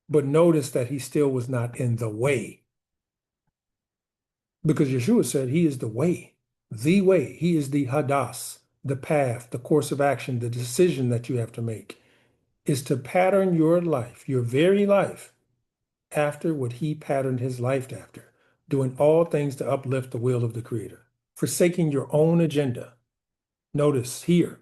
But notice that he still was not in the way because Yeshua said he is the way, the way. He is the hadas, the path, the course of action, the decision that you have to make is to pattern your life, your very life, after what he patterned his life after, doing all things to uplift the will of the Creator, forsaking your own agenda. Notice here,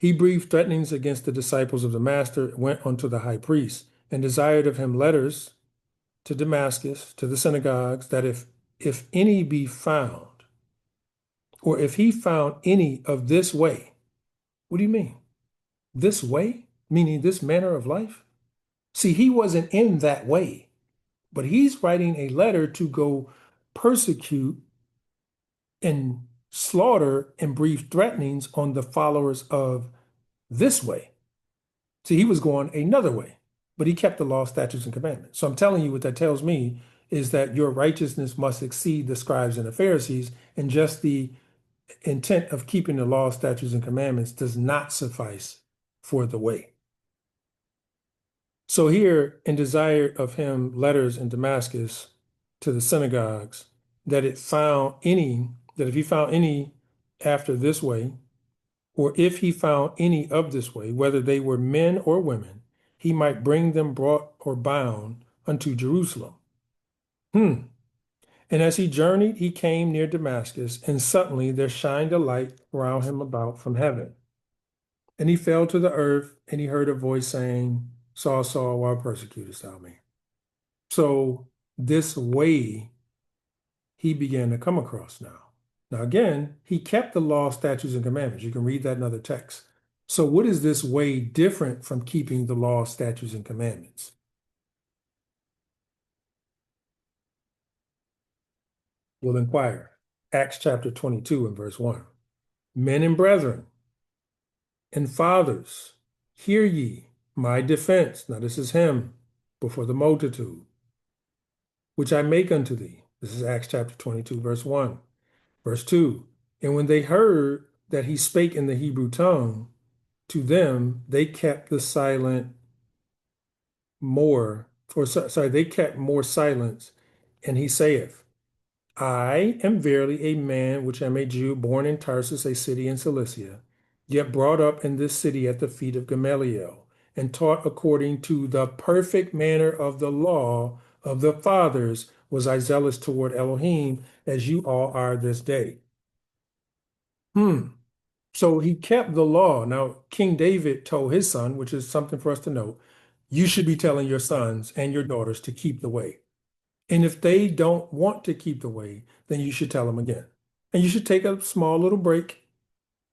he breathed threatenings against the disciples of the Master, went unto the high priest, and desired of him letters to Damascus, to the synagogues, that if any be found, or if he found any of this way, what do you mean? This way? Meaning this manner of life? See, he wasn't in that way, but he's writing a letter to go persecute and slaughter and breathe threatenings on the followers of this way. See, he was going another way, but he kept the law, statutes, and commandments. So I'm telling you what that tells me is that your righteousness must exceed the scribes and the Pharisees, and just the intent of keeping the law, statutes, and commandments does not suffice for the way. So here, in desire of him letters in Damascus to the synagogues, that if he found any after this way, or if he found any of this way, whether they were men or women, he might bring them brought or bound unto Jerusalem. And as he journeyed, he came near Damascus, and suddenly there shined a light round him about from heaven. And he fell to the earth, and he heard a voice saying, Saul, Saul, why persecutest thou me? So this way he began to come across now. Now again, he kept the law, statutes, and commandments. You can read that in other texts. So what is this way different from keeping the law, statutes, and commandments? We'll inquire. Acts chapter 22 and verse 1. Men and brethren and fathers, hear ye my defense. Now this is him before the multitude, which I make unto thee. This is Acts chapter 22, verse 1. Verse 2. And when they heard that he spake in the Hebrew tongue to them, they kept the silent more, they kept more silence. And he saith, I am verily a man which am a Jew, born in Tarsus, a city in Cilicia, yet brought up in this city at the feet of Gamaliel, and taught according to the perfect manner of the law of the fathers, was I zealous toward Elohim, as you all are this day. So he kept the law. Now, King David told his son, which is something for us to know, you should be telling your sons and your daughters to keep the way. And if they don't want to keep the way, then you should tell them again. And you should take a small little break.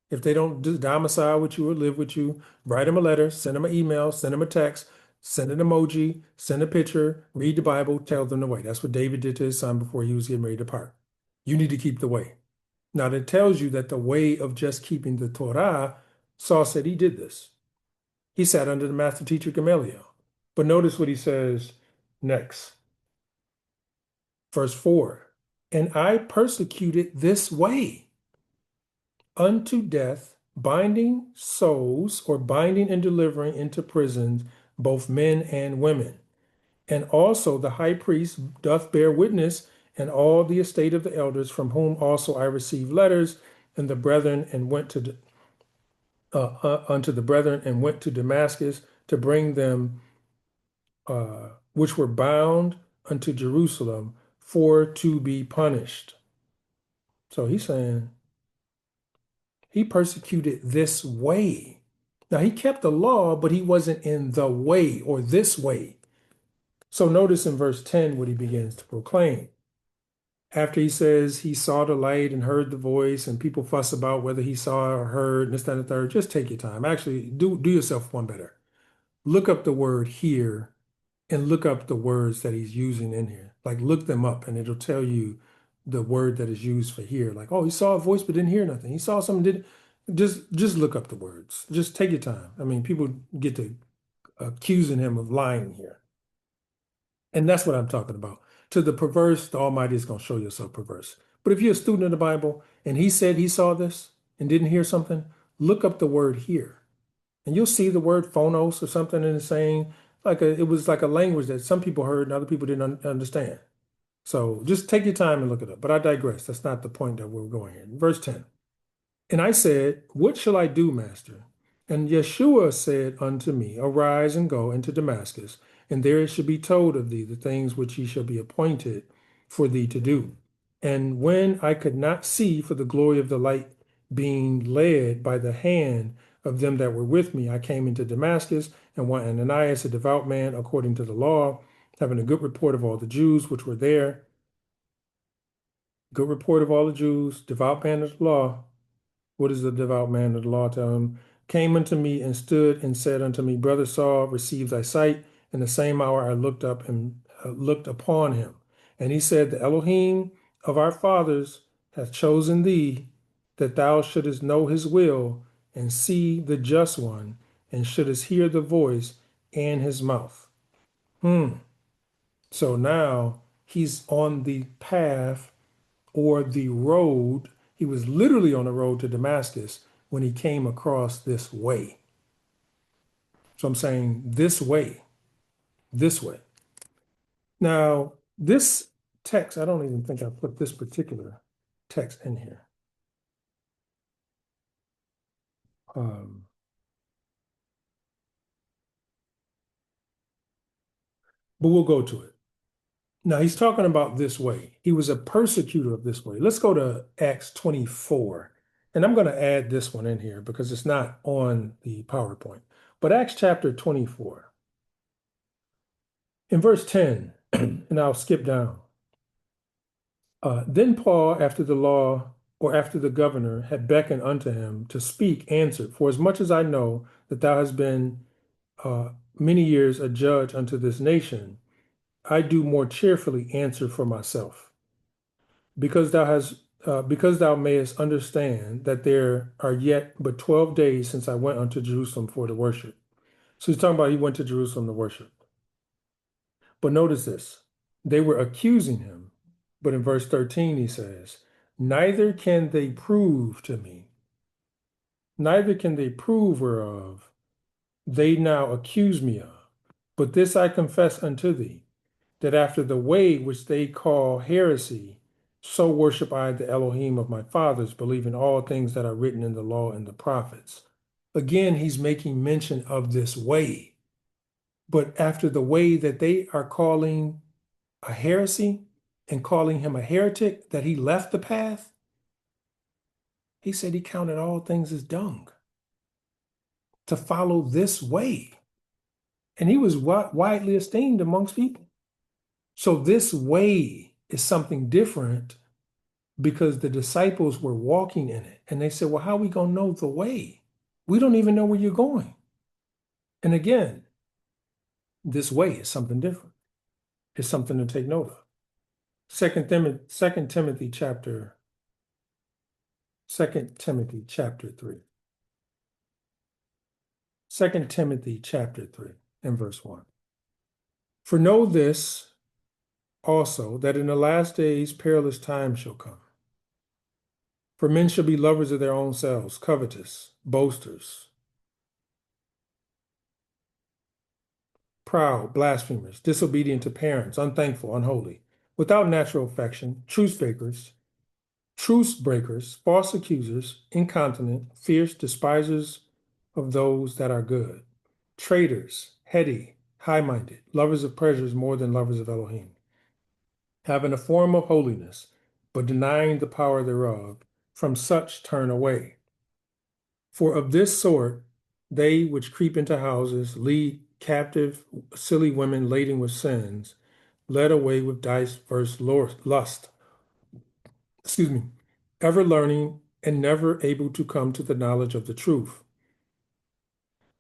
If they don't domicile with you or live with you, write them a letter, send them an email, send them a text, send an emoji, send a picture, read the Bible, tell them the way. That's what David did to his son before he was getting ready to depart. You need to keep the way. Now, that tells you that the way of just keeping the Torah, Saul said he did this. He sat under the master teacher Gamaliel. But notice what he says next. Verse 4, and I persecuted this way unto death, binding souls, or binding and delivering into prisons both men and women. And also the high priest doth bear witness, and all the estate of the elders, from whom also I received letters, and the brethren, and went to unto the brethren, and went to Damascus to bring them which were bound unto Jerusalem for to be punished. So he's saying he persecuted this way. Now he kept the law, but he wasn't in the way or this way. So notice in verse 10 what he begins to proclaim. After he says he saw the light and heard the voice, and people fuss about whether he saw or heard, and this, that, and the third, just take your time. Actually, do yourself one better. Look up the word hear and look up the words that he's using in here. Like look them up and it'll tell you the word that is used for hear. Like, oh, he saw a voice but didn't hear nothing. He saw something, didn't. Just look up the words. Just take your time. I mean, people get to accusing him of lying here. And that's what I'm talking about. To the perverse, the Almighty is going to show yourself perverse. But if you're a student of the Bible and he said he saw this and didn't hear something, look up the word hear. And you'll see the word phonos or something in the saying, it was like a language that some people heard and other people didn't understand. So just take your time and look it up. But I digress. That's not the point that we're going here. Verse 10. And I said, what shall I do, master? And Yeshua said unto me, arise and go into Damascus, and there it shall be told of thee the things which ye shall be appointed for thee to do. And when I could not see for the glory of the light, being led by the hand of them that were with me, I came into Damascus, and one Ananias, a devout man according to the law, having a good report of all the Jews which were there, good report of all the Jews, devout man of the law. What does the devout man of the law tell him? Came unto me and stood and said unto me, Brother Saul, receive thy sight. In the same hour I looked up and looked upon him. And he said, the Elohim of our fathers hath chosen thee, that thou shouldest know his will and see the just one, and shouldest hear the voice and his mouth. So now he's on the path or the road. He was literally on the road to Damascus when he came across this way. So I'm saying this way, this way. Now, this text, I don't even think I put this particular text in here. But we'll go to it. Now, he's talking about this way. He was a persecutor of this way. Let's go to Acts 24. And I'm going to add this one in here because it's not on the PowerPoint. But Acts chapter 24. In verse 10, and I'll skip down. Then Paul, after the law, or after the governor had beckoned unto him to speak, answered, for as much as I know that thou hast been many years a judge unto this nation, I do more cheerfully answer for myself, because thou mayest understand that there are yet but 12 days since I went unto Jerusalem for to worship. So he's talking about he went to Jerusalem to worship. But notice this, they were accusing him. But in verse 13, he says, neither can they prove to me, neither can they prove whereof they now accuse me of. But this I confess unto thee, that after the way which they call heresy, so worship I the Elohim of my fathers, believing all things that are written in the law and the prophets. Again, he's making mention of this way. But after the way that they are calling a heresy and calling him a heretic, that he left the path, he said he counted all things as dung to follow this way. And he was widely esteemed amongst people. So this way is something different because the disciples were walking in it. And they said, well, how are we going to know the way? We don't even know where you're going. And again, this way is something different. It's something to take note of. 2 Timothy chapter 3. 2 Timothy chapter 3 and verse 1. For know this also, that in the last days perilous times shall come. For men shall be lovers of their own selves, covetous, boasters, proud, blasphemers, disobedient to parents, unthankful, unholy, without natural affection, truce breakers, false accusers, incontinent, fierce, despisers of those that are good, traitors, heady, high-minded, lovers of pleasures more than lovers of Elohim, having a form of holiness, but denying the power thereof. From such turn away. For of this sort, they which creep into houses, lead captive silly women laden with sins, led away with diverse lust, ever learning and never able to come to the knowledge of the truth.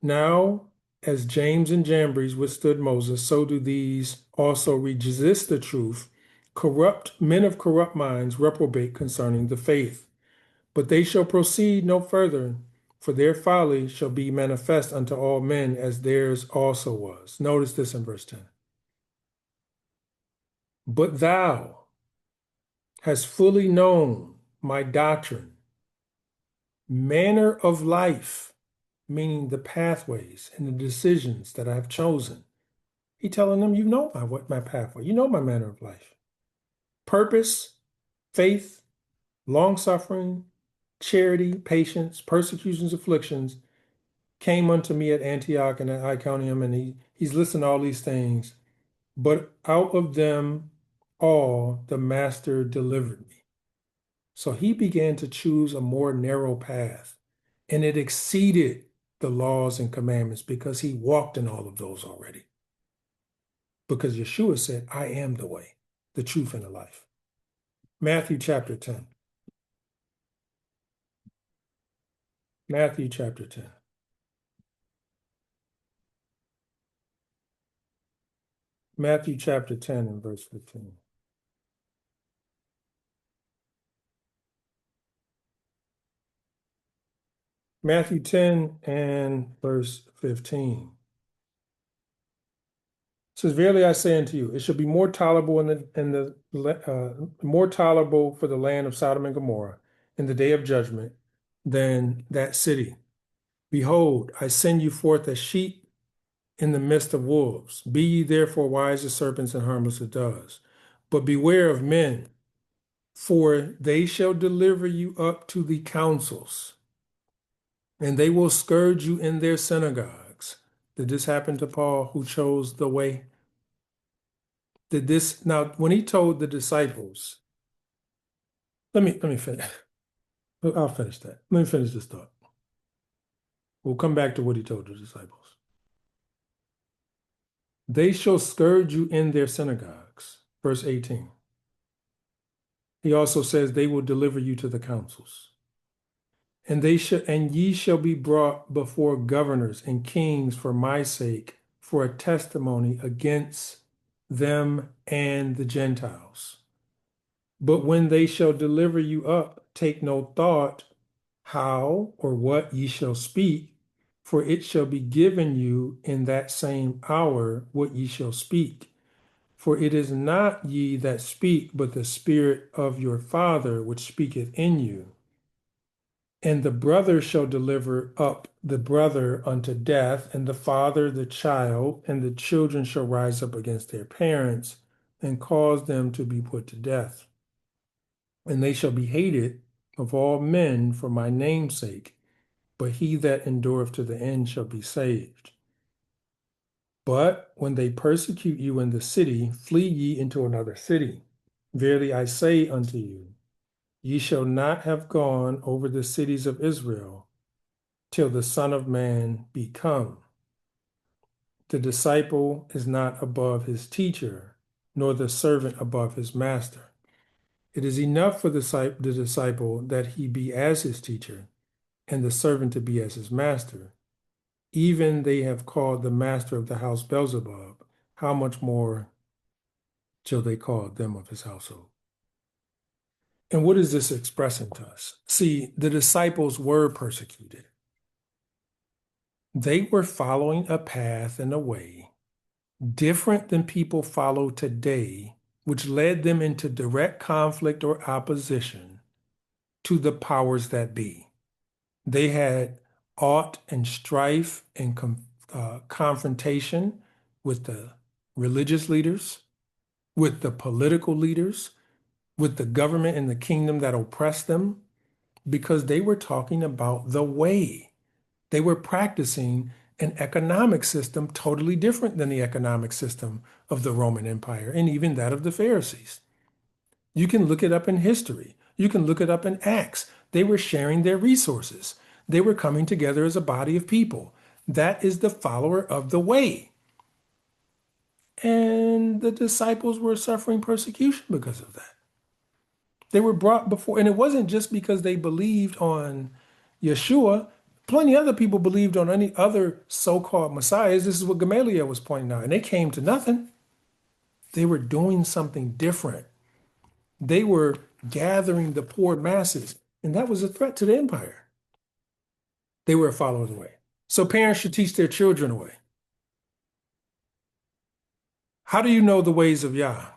Now, as James and Jambres withstood Moses, so do these also resist the truth. Corrupt men of corrupt minds reprobate concerning the faith. But they shall proceed no further, for their folly shall be manifest unto all men, as theirs also was. Notice this in verse 10. But thou hast fully known my doctrine, manner of life, meaning the pathways and the decisions that I have chosen. He telling them, you know my pathway, you know my manner of life. Purpose, faith, long suffering, charity, patience, persecutions, afflictions came unto me at Antioch and at Iconium, and he's listing all these things. But out of them all the master delivered me. So he began to choose a more narrow path, and it exceeded the laws and commandments because he walked in all of those already. Because Yeshua said, I am the way, the truth, and the life. Matthew chapter 10. Matthew chapter 10. Matthew chapter 10 and verse 15. Matthew 10 and verse 15. It says, Verily I say unto you, it shall be more tolerable more tolerable for the land of Sodom and Gomorrah in the day of judgment than that city. Behold, I send you forth as sheep in the midst of wolves. Be ye therefore wise as serpents and harmless as doves. But beware of men, for they shall deliver you up to the councils, and they will scourge you in their synagogues. Did this happen to Paul, who chose the way? Did this now when he told the disciples, let me finish. I'll finish that. Let me finish this thought. We'll come back to what he told the disciples. They shall scourge you in their synagogues. Verse 18. He also says they will deliver you to the councils. And ye shall be brought before governors and kings for my sake, for a testimony against them and the Gentiles. But when they shall deliver you up, take no thought how or what ye shall speak, for it shall be given you in that same hour what ye shall speak. For it is not ye that speak, but the Spirit of your Father which speaketh in you. And the brother shall deliver up the brother unto death, and the father the child, and the children shall rise up against their parents, and cause them to be put to death. And they shall be hated of all men for my name's sake, but he that endureth to the end shall be saved. But when they persecute you in the city, flee ye into another city. Verily I say unto you, ye shall not have gone over the cities of Israel till the Son of Man be come. The disciple is not above his teacher, nor the servant above his master. It is enough for the disciple that he be as his teacher, and the servant to be as his master. Even they have called the master of the house Beelzebub. How much more shall they call them of his household? And what is this expressing to us? See, the disciples were persecuted. They were following a path and a way different than people follow today, which led them into direct conflict or opposition to the powers that be. They had aught and strife and confrontation with the religious leaders, with the political leaders, with the government and the kingdom that oppressed them, because they were talking about the way. They were practicing an economic system totally different than the economic system of the Roman Empire and even that of the Pharisees. You can look it up in history. You can look it up in Acts. They were sharing their resources. They were coming together as a body of people. That is the follower of the way. And the disciples were suffering persecution because of that. They were brought before, and it wasn't just because they believed on Yeshua. Plenty other people believed on any other so-called messiahs. This is what Gamaliel was pointing out, and they came to nothing. They were doing something different. They were gathering the poor masses, and that was a threat to the empire. They were a follower of the way. So parents should teach their children a way. How do you know the ways of Yah?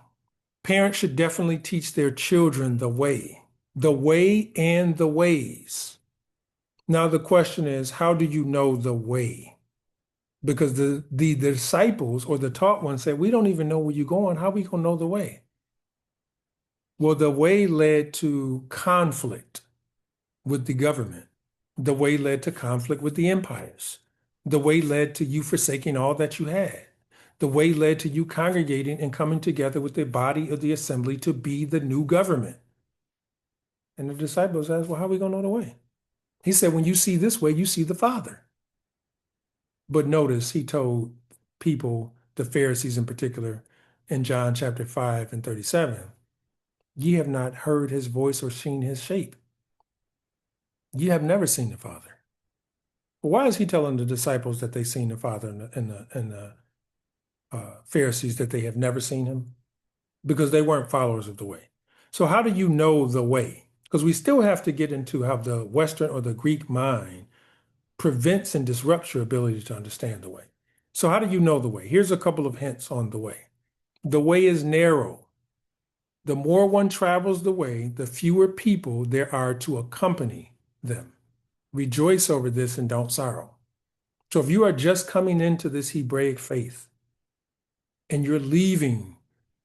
Parents should definitely teach their children the way and the ways. Now, the question is, how do you know the way? Because the disciples or the taught ones said, we don't even know where you're going. How are we going to know the way? Well, the way led to conflict with the government. The way led to conflict with the empires. The way led to you forsaking all that you had. The way led to you congregating and coming together with the body of the assembly to be the new government. And the disciples asked, well, how are we going to know the way? He said, when you see this way, you see the Father. But notice he told people, the Pharisees in particular, in John chapter 5 and 37, ye have not heard his voice or seen his shape. Ye have never seen the Father. But why is he telling the disciples that they've seen the Father and the Pharisees that they have never seen him? Because they weren't followers of the way. So how do you know the way? Because we still have to get into how the Western or the Greek mind prevents and disrupts your ability to understand the way. So how do you know the way? Here's a couple of hints on the way. The way is narrow. The more one travels the way, the fewer people there are to accompany them. Rejoice over this and don't sorrow. So if you are just coming into this Hebraic faith and you're leaving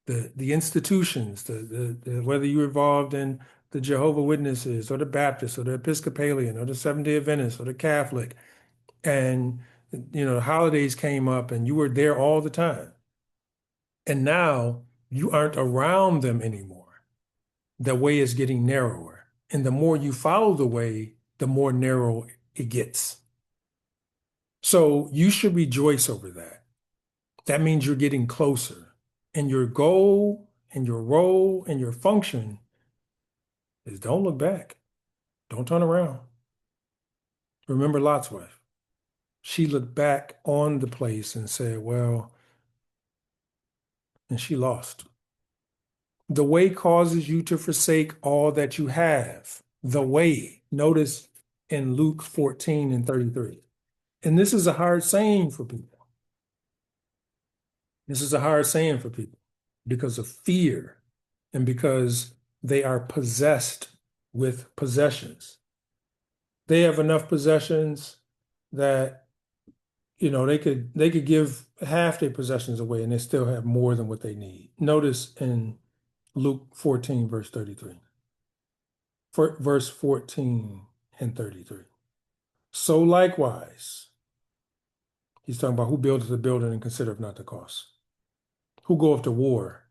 the institutions, whether you're involved in the Jehovah Witnesses or the Baptist or the Episcopalian or the Seventh-day Adventist or the Catholic, and the holidays came up and you were there all the time, and now you aren't around them anymore. The way is getting narrower, and the more you follow the way, the more narrow it gets. So you should rejoice over that. That means you're getting closer, and your goal and your role and your function is don't look back. Don't turn around. Remember Lot's wife. She looked back on the place and said, well, and she lost. The way causes you to forsake all that you have. The way. Notice in Luke 14 and 33. And this is a hard saying for people. This is a hard saying for people because of fear and because they are possessed with possessions. They have enough possessions that they could give half their possessions away and they still have more than what they need. Notice in Luke 14, verse 33. Verse 14 and 33. So likewise, he's talking about who buildeth the building and considereth not the cost. Who goeth to war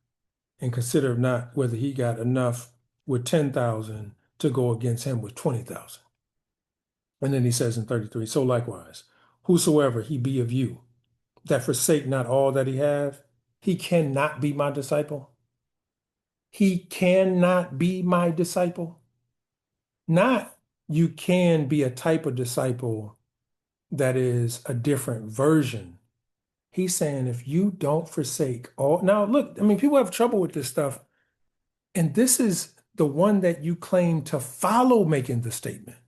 and considereth not whether he got enough with 10,000 to go against him with 20,000. And then he says in 33, so likewise, whosoever he be of you, that forsake not all that he have, he cannot be my disciple. He cannot be my disciple. Not you can be a type of disciple that is a different version. He's saying if you don't forsake all. Now, look, I mean, people have trouble with this stuff. And this is the one that you claim to follow making the statement.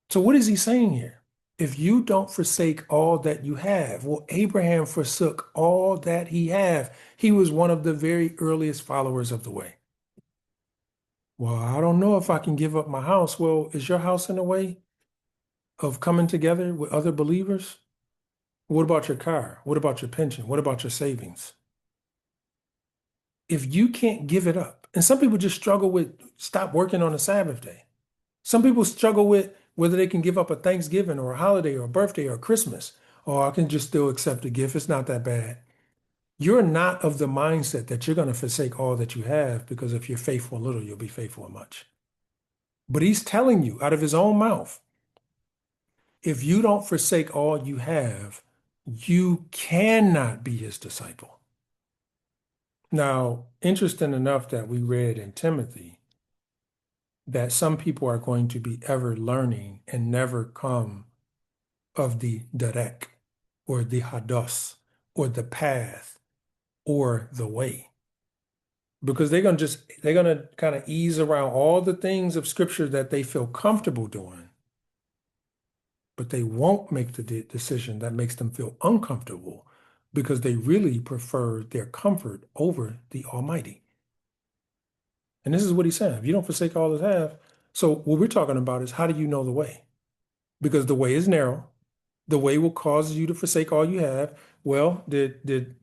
So what is he saying here? If you don't forsake all that you have, well, Abraham forsook all that he have. He was one of the very earliest followers of the way. Well, I don't know if I can give up my house. Well, is your house in the way of coming together with other believers? What about your car? What about your pension? What about your savings? If you can't give it up, and some people just struggle with stop working on a Sabbath day. Some people struggle with whether they can give up a Thanksgiving or a holiday or a birthday or Christmas, or I can just still accept a gift. It's not that bad. You're not of the mindset that you're going to forsake all that you have because if you're faithful in little, you'll be faithful in much. But he's telling you out of his own mouth, if you don't forsake all you have, you cannot be his disciple. Now, interesting enough that we read in Timothy that some people are going to be ever learning and never come of the derek or the hados or the path or the way. Because they're going to kind of ease around all the things of scripture that they feel comfortable doing, but they won't make the decision that makes them feel uncomfortable because they really prefer their comfort over the Almighty. And this is what he's saying. If you don't forsake all that have, so what we're talking about is how do you know the way? Because the way is narrow. The way will cause you to forsake all you have. Well, did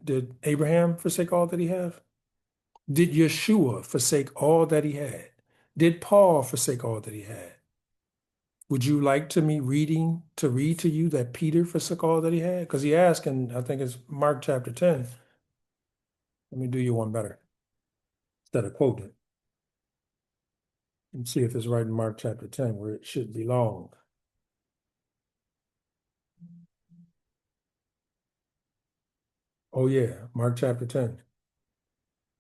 Abraham forsake all that he have? Did Yeshua forsake all that he had? Did Paul forsake all that he had? Would you like to me read to you that Peter forsook all that he had? Because he asked, and I think it's Mark chapter 10. Let me do you one better instead of quoting it and see if it's right in Mark chapter 10 where it should belong. Oh yeah, Mark chapter 10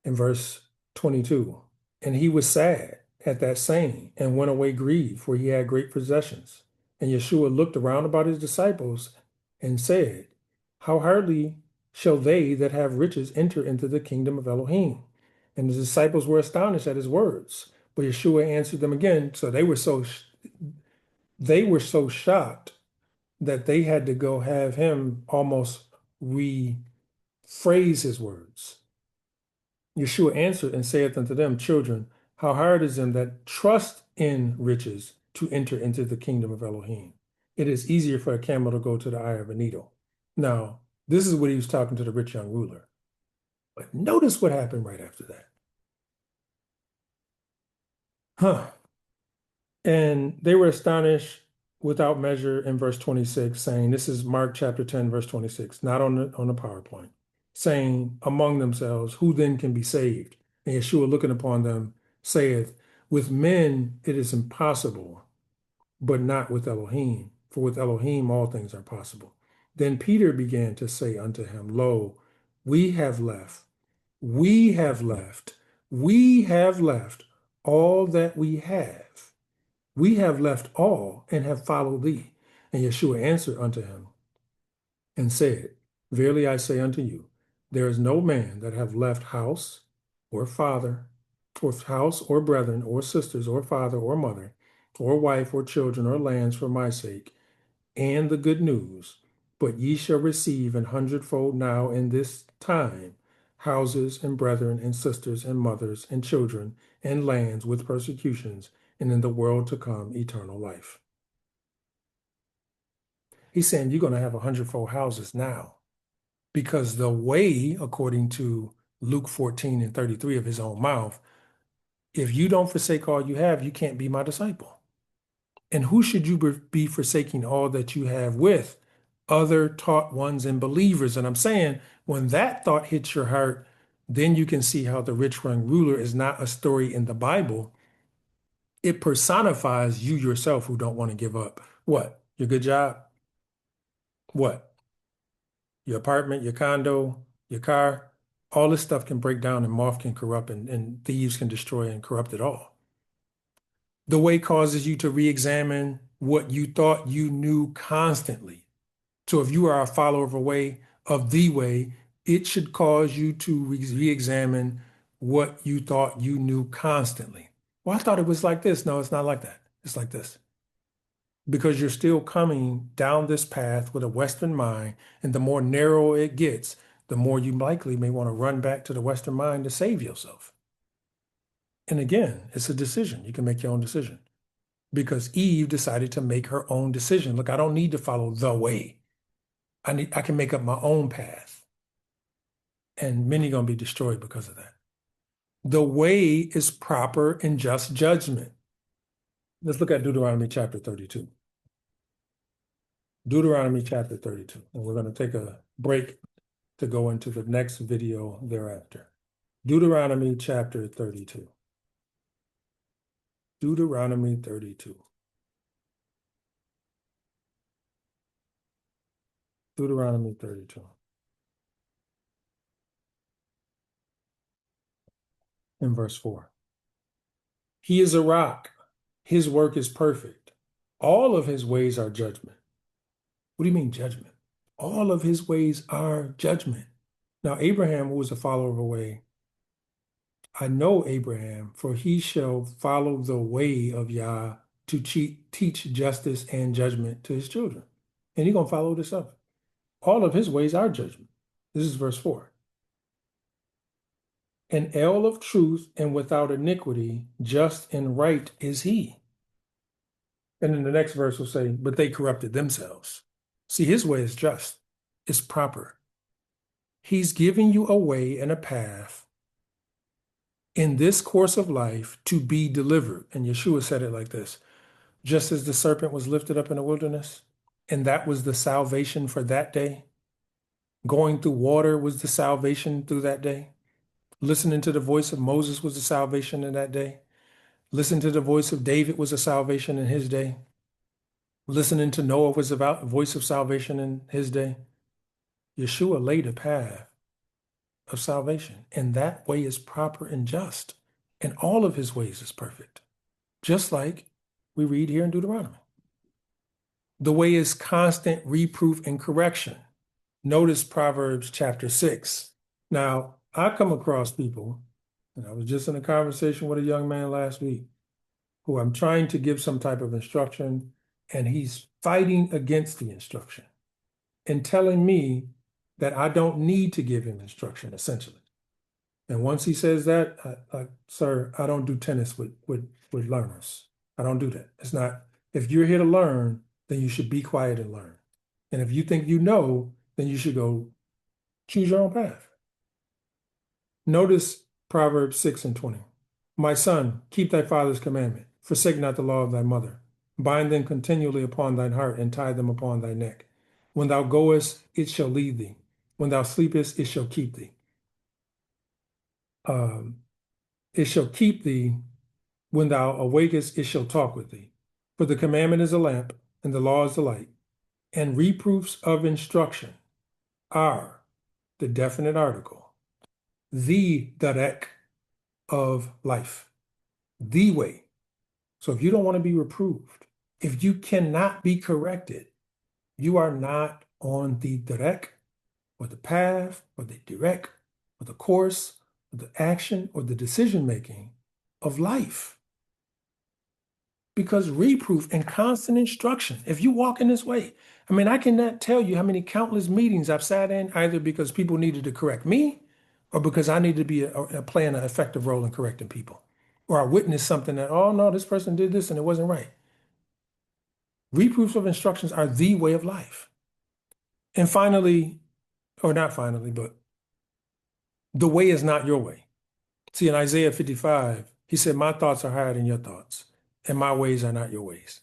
in verse 22. And he was sad at that saying and went away grieved, for he had great possessions. And Yeshua looked around about his disciples and said, how hardly shall they that have riches enter into the kingdom of Elohim? And the disciples were astonished at his words. But Yeshua answered them again. So they were so shocked that they had to go have him almost rephrase his words. Yeshua answered and saith unto them, children, how hard is them that trust in riches to enter into the kingdom of Elohim? It is easier for a camel to go to the eye of a needle. Now, this is what he was talking to the rich young ruler. But notice what happened right after that. Huh. And they were astonished without measure in verse 26, saying, this is Mark chapter 10, verse 26, not on the PowerPoint, saying among themselves, who then can be saved? And Yeshua looking upon them saith, with men it is impossible, but not with Elohim. For with Elohim all things are possible. Then Peter began to say unto him, lo, we have left, we have left, we have left all that we have. We have left all and have followed thee. And Yeshua answered unto him and said, verily I say unto you, there is no man that have left house or father, or house or brethren, or sisters, or father, or mother, or wife, or children, or lands for my sake, and the good news, but ye shall receive an hundredfold now in this time houses and brethren and sisters and mothers and children and lands with persecutions, and in the world to come eternal life. He's saying you're going to have a hundredfold houses now because the way, according to Luke 14 and 33 of his own mouth, if you don't forsake all you have, you can't be my disciple. And who should you be forsaking all that you have with? Other taught ones and believers. And I'm saying when that thought hits your heart, then you can see how the rich young ruler is not a story in the Bible. It personifies you yourself who don't want to give up. What? Your good job? What? Your apartment, your condo, your car? All this stuff can break down and moth can corrupt and thieves can destroy and corrupt it all. The way causes you to re-examine what you thought you knew constantly. So if you are a follower of a way, of the way, it should cause you to re-examine what you thought you knew constantly. Well, I thought it was like this. No, it's not like that. It's like this. Because you're still coming down this path with a Western mind, and the more narrow it gets, the more you likely may want to run back to the Western mind to save yourself. And again, it's a decision. You can make your own decision. Because Eve decided to make her own decision. Look, I don't need to follow the way. I can make up my own path. And many gonna be destroyed because of that. The way is proper and just judgment. Let's look at Deuteronomy chapter 32. Deuteronomy chapter 32. And we're going to take a break to go into the next video thereafter. Deuteronomy chapter 32. Deuteronomy 32. Deuteronomy 32. In verse 4. He is a rock. His work is perfect. All of his ways are judgment. What do you mean judgment? All of his ways are judgment. Now, Abraham, who was a follower of a way, I know Abraham, for he shall follow the way of Yah to teach justice and judgment to his children. And he's going to follow this up. All of his ways are judgment. This is verse 4. an el of truth and without iniquity, just and right is he. And then the next verse will say, but they corrupted themselves. See, his way is just, it's proper. He's giving you a way and a path in this course of life to be delivered. And Yeshua said it like this, just as the serpent was lifted up in the wilderness, and that was the salvation for that day. Going through water was the salvation through that day. Listening to the voice of Moses was the salvation in that day. Listening to the voice of David was a salvation in his day. Listening to Noah was about voice of salvation in his day. Yeshua laid a path of salvation, and that way is proper and just, and all of his ways is perfect, just like we read here in Deuteronomy. The way is constant reproof and correction. Notice Proverbs chapter 6. Now, I come across people, and I was just in a conversation with a young man last week who I'm trying to give some type of instruction, and he's fighting against the instruction and telling me that I don't need to give him instruction, essentially. And once he says that, sir, I don't do tennis with learners. I don't do that. It's not, if you're here to learn, then you should be quiet and learn. And if you think you know, then you should go choose your own path. Notice Proverbs 6 and 20. My son, keep thy father's commandment. Forsake not the law of thy mother. Bind them continually upon thine heart and tie them upon thy neck. When thou goest, it shall lead thee. When thou sleepest, it shall keep thee. It shall keep thee. When thou awakest, it shall talk with thee. For the commandment is a lamp, and the law is the light. And reproofs of instruction are the definite article, the darek of life, the way. So if you don't want to be reproved, if you cannot be corrected, you are not on the direct or the path or the direct or the course or the action or the decision making of life. Because reproof and constant instruction, if you walk in this way, I mean, I cannot tell you how many countless meetings I've sat in, either because people needed to correct me or because I needed to be playing an effective role in correcting people. Or I witnessed something that, oh no, this person did this and it wasn't right. Reproofs of instructions are the way of life. And finally, or not finally, but the way is not your way. See, in Isaiah 55, he said, my thoughts are higher than your thoughts, and my ways are not your ways.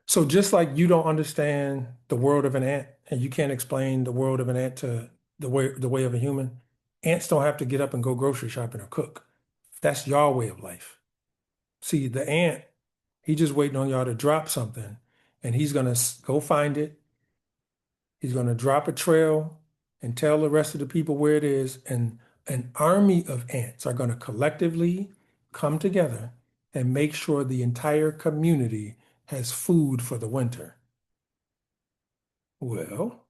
So just like you don't understand the world of an ant, and you can't explain the world of an ant to the way of a human, ants don't have to get up and go grocery shopping or cook. That's your way of life. See, the ant, he just waiting on y'all to drop something, and he's gonna go find it. He's gonna drop a trail and tell the rest of the people where it is, and an army of ants are gonna collectively come together and make sure the entire community has food for the winter. Well,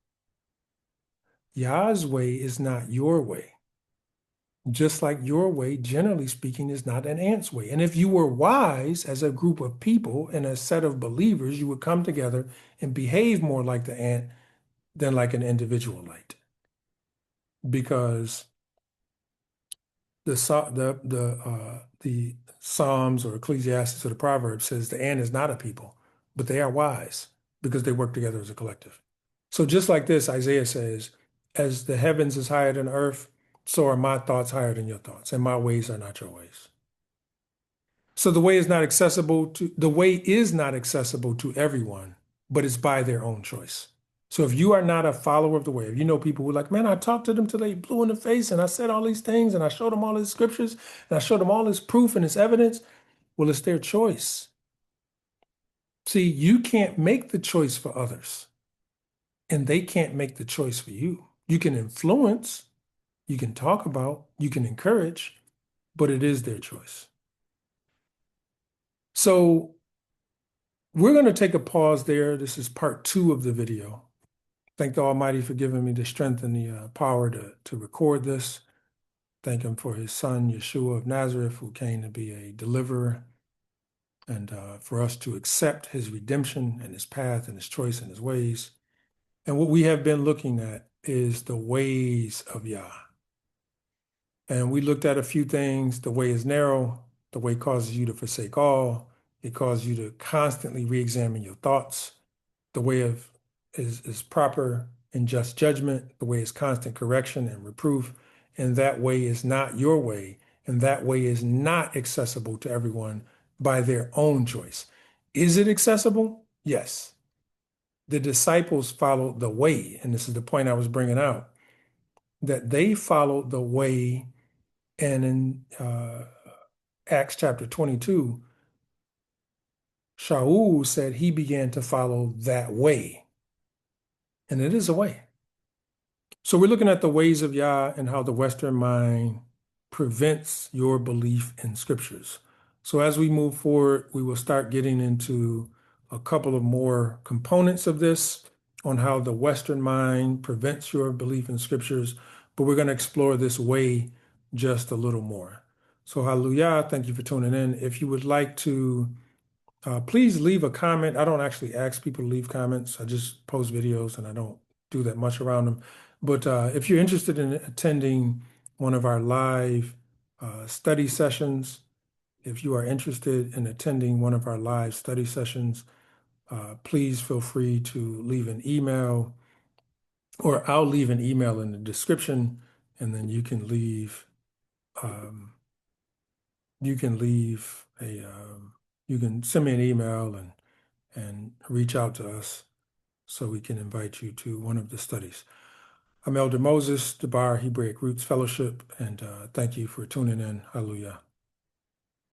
Yah's way is not your way. Just like your way, generally speaking, is not an ant's way. And if you were wise as a group of people and a set of believers, you would come together and behave more like the ant than like an individual light. Because the Psalms or Ecclesiastes or the Proverbs says the ant is not a people, but they are wise because they work together as a collective. So just like this, Isaiah says, as the heavens is higher than earth, so are my thoughts higher than your thoughts, and my ways are not your ways. So the way is not accessible to everyone, but it's by their own choice. So if you are not a follower of the way, if you know people who are like, man, I talked to them till they blew in the face and I said all these things and I showed them all these scriptures and I showed them all this proof and this evidence, well, it's their choice. See, you can't make the choice for others and they can't make the choice for you. You can influence, you can talk about, you can encourage, but it is their choice. So we're going to take a pause there. This is part 2 of the video. Thank the Almighty for giving me the strength and the power to record this. Thank him for his son, Yeshua of Nazareth, who came to be a deliverer, and for us to accept his redemption and his path and his choice and his ways. And what we have been looking at is the ways of Yah. And we looked at a few things. The way is narrow. The way causes you to forsake all. It causes you to constantly re-examine your thoughts. The way of is proper and just judgment. The way is constant correction and reproof. And that way is not your way. And that way is not accessible to everyone by their own choice. Is it accessible? Yes. The disciples followed the way, and this is the point I was bringing out, that they followed the way, and in Acts chapter 22, Shaul said he began to follow that way, and it is a way. So we're looking at the ways of Yah and how the Western mind prevents your belief in scriptures. So as we move forward, we will start getting into a couple of more components of this on how the Western mind prevents your belief in scriptures, but we're going to explore this way just a little more. So hallelujah, thank you for tuning in. If you would like to please leave a comment. I don't actually ask people to leave comments. I just post videos and I don't do that much around them. But if you're interested in attending one of our live study sessions, if you are interested in attending one of our live study sessions, please feel free to leave an email, or I'll leave an email in the description, and then um, you can leave you can send me an email and reach out to us so we can invite you to one of the studies. I'm Elder Moses, the Bar Hebraic Roots Fellowship, and thank you for tuning in. Hallelujah.